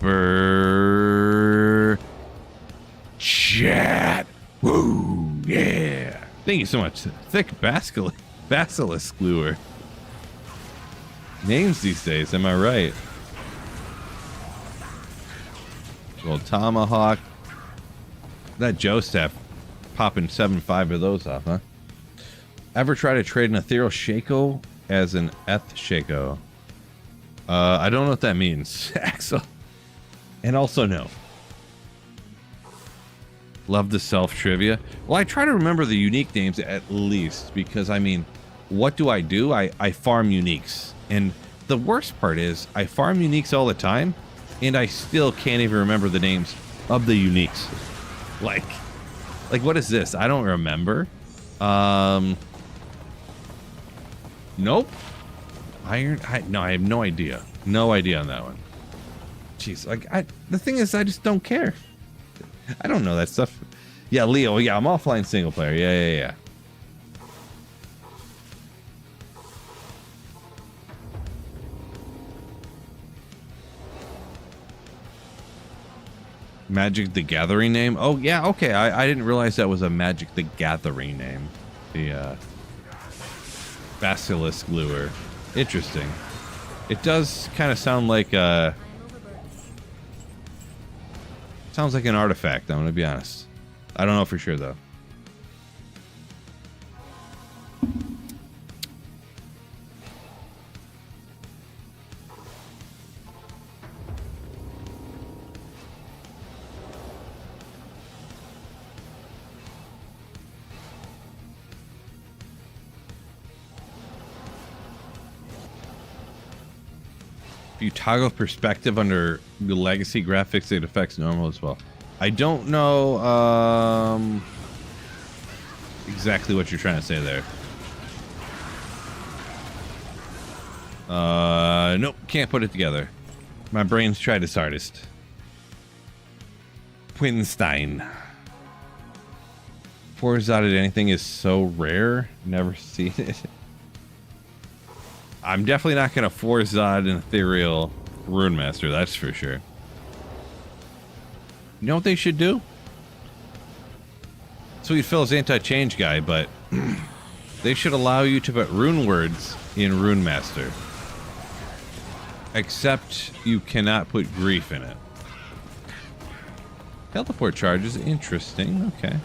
chat. Woo, yeah. Thank you so much. Thick Basilisk Lure. Names these days, am I right? Well, Tomahawk. That Joe staff popping 7.5 of those off, huh? Ever try to trade an Ethereal Shaco as an Eth Shaco? I don't know what that means, Axel. And also no. Love the self trivia. Well, I try to remember the unique names at least, because I mean, what do? I farm uniques. And the worst part is I farm uniques all the time, and I still can't even remember the names of the uniques. Like what is this? I don't remember. Nope. Iron. No, I have no idea. No idea on that one. Jeez, the thing is, I just don't care. I don't know that stuff. Yeah, Leo. Yeah, I'm offline single player. Yeah. Magic the Gathering name? Oh, yeah, okay. I didn't realize that was a Magic the Gathering name. The Basilisk Lure. Interesting. It does kind of sound like sounds like an artifact, I'm going to be honest. I don't know for sure, though. If you toggle perspective under the legacy graphics, it affects normal as well. I don't know exactly what you're trying to say there. Nope, can't put it together. My brain's tried its hardest. Quinstein. Four-Zotted anything is so rare. Never seen it. I'm definitely not going to four-Zod an Ethereal Rune Master, that's for sure. You know what they should do? Sweet Phil's anti-change guy, but they should allow you to put rune words in Rune Master. Except you cannot put grief in it. Teleport charges, interesting, okay.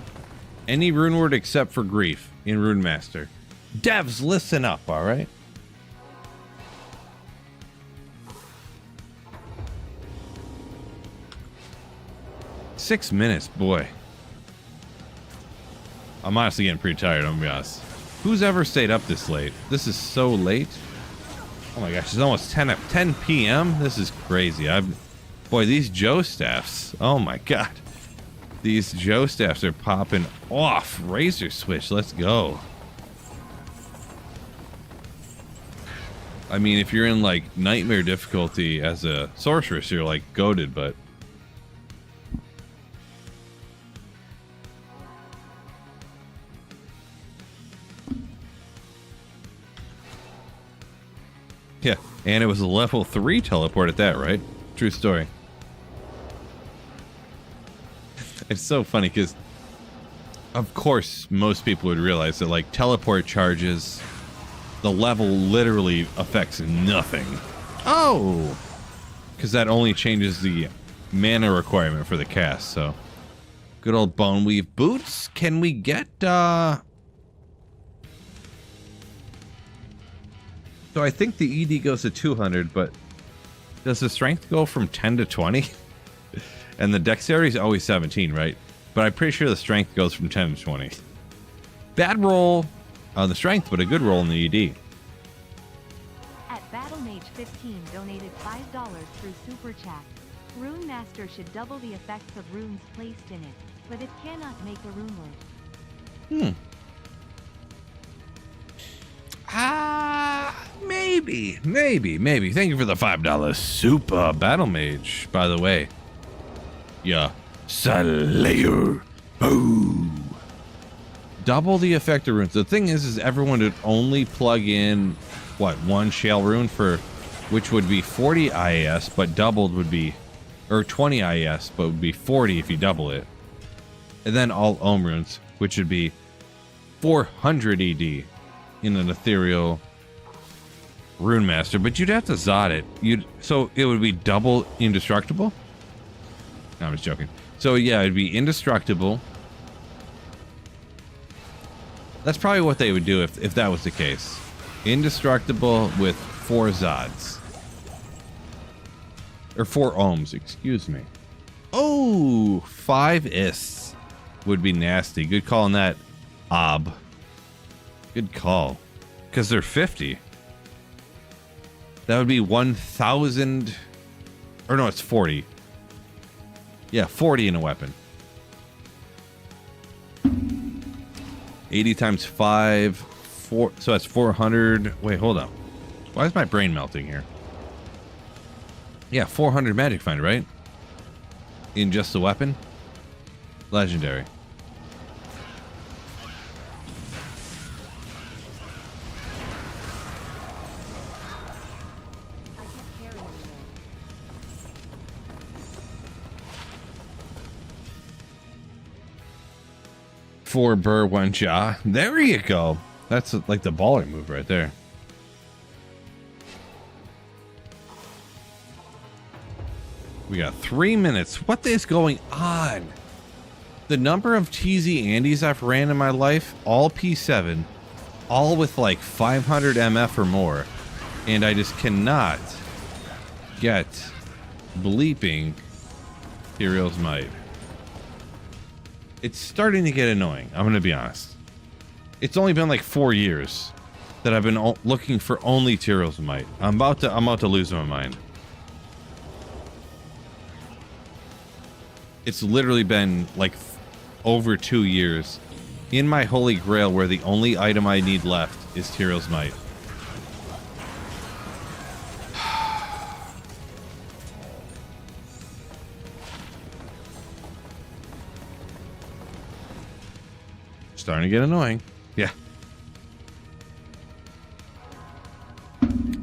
Any rune word except for grief in Rune Master. Devs, listen up, alright? Six minutes, boy. I'm honestly getting pretty tired, I'm gonna be honest. Who's ever stayed up this late? This is so late. Oh my gosh, it's almost 10 p.m. This is crazy. Boy, these Joe staffs. Oh my god. These Joe staffs are popping off. Razor switch, let's go. I mean, if you're in like nightmare difficulty as a sorceress, you're like goated, but yeah, and it was a level 3 teleport at that, right? True story. It's so funny because, of course, most people would realize that, like, teleport charges, the level literally affects nothing. Oh! Because that only changes the mana requirement for the cast, so. Good old Bone Weave boots. Can we get, So I think the ED goes to 200, but does the strength go from 10 to 20? And the dexterity is always 17, right? But I'm pretty sure the strength goes from 10 to 20. Bad roll on the strength, but a good roll in the ED. At BattleMage15 donated $5 through Super Chat. Rune Master should double the effects of runes placed in it, but it cannot make a rune word. Maybe. Maybe. Thank you for the $5 super battle mage, by the way. Yeah. Slayer. Boo. Double the effector runes. The thing is everyone would only plug in, what, one shale rune for, which would be 40 IAS, but doubled would be, or 20 IAS, but would be 40 if you double it. And then all ohm runes, which would be 400 ED in an ethereal rune master, but you'd have to Zod it. So it would be double indestructible? No, I'm just joking. So yeah, it'd be indestructible. That's probably what they would do if that was the case. Indestructible with 4 Zods. Or 4 ohms, excuse me. Oh, 5 Ists would be nasty. Good call on that, Ob. Good call. Because they're 50. That would be 1,000. Or no, it's 40. Yeah, 40 in a weapon. 80 times 5, 4, so that's 400. Wait, hold up. Why is my brain melting here? Yeah, 400 magic find, right? In just the weapon? Legendary. Four burr, one jaw. There you go. That's like the baller move right there. We got 3 minutes. What is going on? The number of TZ Andes I've ran in my life, all P7, all with like 500 MF or more, and I just cannot get bleeping Hero's Might. It's starting to get annoying. I'm going to be honest. It's only been like 4 years that I've been looking for only Hero's Might. I'm about to lose my mind. It's literally been like over 2 years in my holy grail where the only item I need left is Hero's Might. Starting to get annoying. Yeah.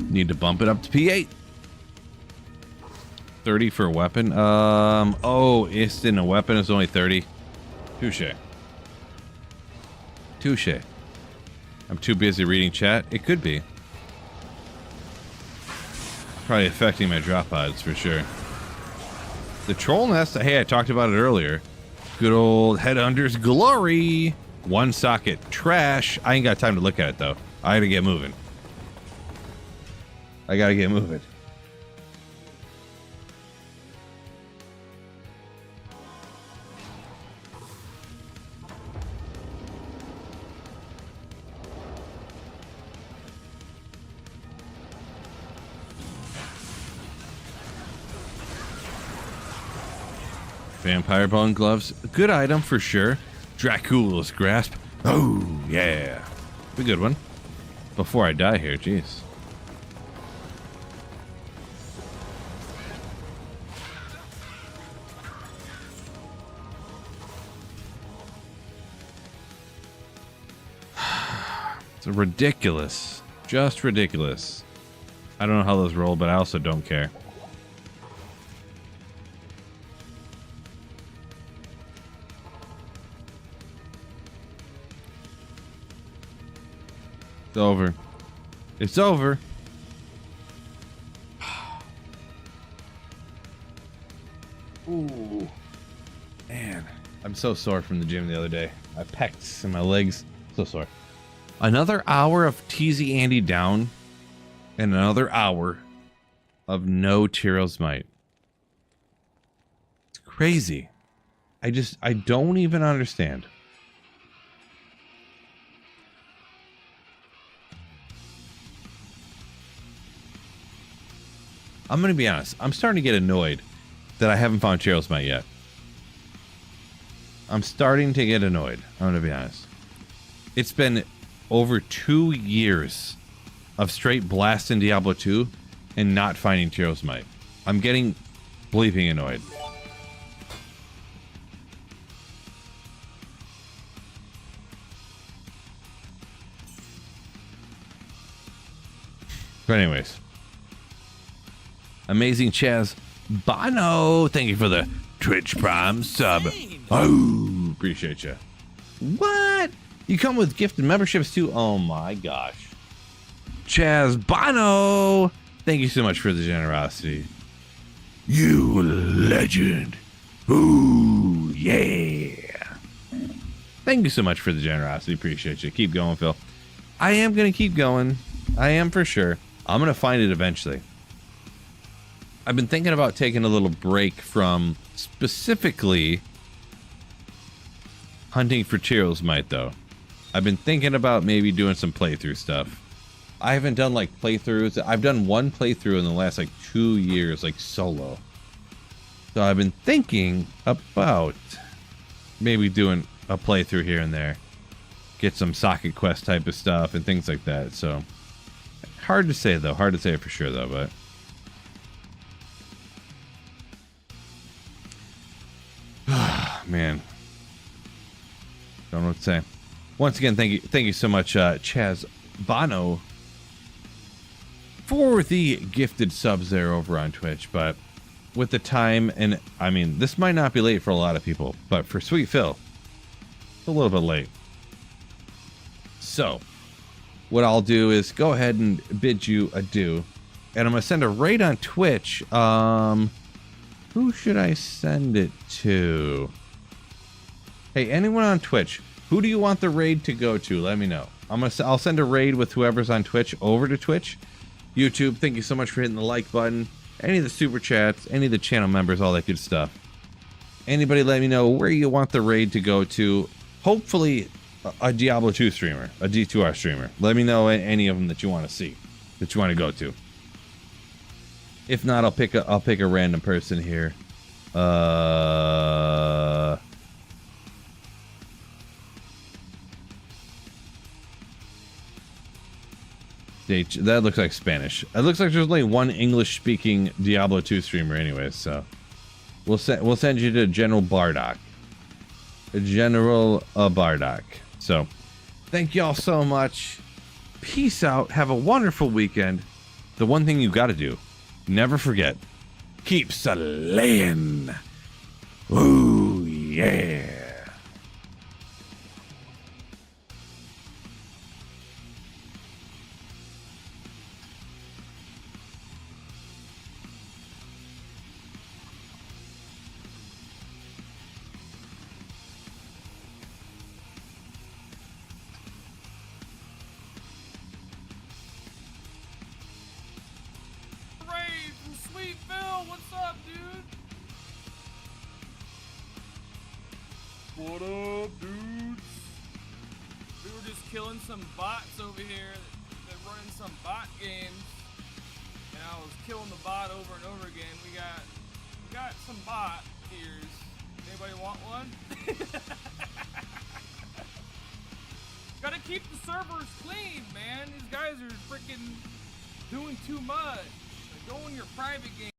Need to bump it up to P8. 30 for a weapon. Oh, it's in a weapon. It's only 30. Touche. Touche. I'm too busy reading chat. It could be. Probably affecting my drop odds for sure. The troll nest. Hey, I talked about it earlier. Good old Headhunter's glory. One socket trash. I ain't got time to look at it though. I gotta get moving. I gotta get moving. Vampire bone gloves. Good item for sure. Dracula's grasp. Oh, yeah. A good one. Before I die here, jeez. It's ridiculous. Just ridiculous. I don't know how those roll, but I also don't care. It's over. It's over. Ooh. Man. I'm so sore from the gym the other day. My pecs and my legs. So sore. Another hour of TZ Andy down. And another hour of no Hero's Might. It's crazy. I don't even understand. I'm going to be honest. I'm starting to get annoyed that I haven't found Hero's Might yet. I'm starting to get annoyed. I'm going to be honest. It's been over 2 years of straight blast in Diablo 2 and not finding Tyrell's Might. I'm getting bleeping annoyed. But anyways. Amazing Chaz Bono. Thank you for the Twitch Prime sub. Oh, appreciate you. What? You come with gifted memberships too? Oh my gosh. Chaz Bono. Thank you so much for the generosity. You legend. Ooh, yeah. Thank you so much for the generosity. Appreciate you. Keep going, Phil. I am going to keep going. I am for sure. I'm going to find it eventually. I've been thinking about taking a little break from specifically hunting for Tyrell's Might, though. I've been thinking about maybe doing some playthrough stuff. I haven't done like playthroughs. I've done one playthrough in the last like 2 years, like solo. So I've been thinking about maybe doing a playthrough here and there. Get some socket quest type of stuff and things like that. So hard to say though. Hard to say for sure though, but man. Don't know what to say. Once again, thank you so much, Chaz Bono, for the gifted subs there over on Twitch. But with the time, and I mean, this might not be late for a lot of people, but for Sweet Phil, it's a little bit late. So, what I'll do is go ahead and bid you adieu, and I'm gonna send a raid on Twitch. Who should I send it to? Hey, anyone on Twitch, who do you want the raid to go to? Let me know. I'll send a raid with whoever's on Twitch over to Twitch. YouTube, thank you so much for hitting the like button. Any of the super chats, any of the channel members, all that good stuff. Anybody let me know where you want the raid to go to. Hopefully a Diablo 2 streamer, a D2R streamer. Let me know any of them that you want to see, that you want to go to. If not, I'll pick a random person here. That looks like Spanish. It looks like there's only one English-speaking Diablo 2 streamer, anyways. So we'll send you to General Bardock. General Bardock. So thank y'all so much. Peace out. Have a wonderful weekend. The one thing you got to do, never forget, keep slaying. Ooh yeah. What up, dudes? We were just killing some bots over here that running some bot games, and I was killing the bot over and over again. We got some bot ears. Anybody want one? Gotta keep the servers clean, man. These guys are freaking doing too much. Like, go in your private game.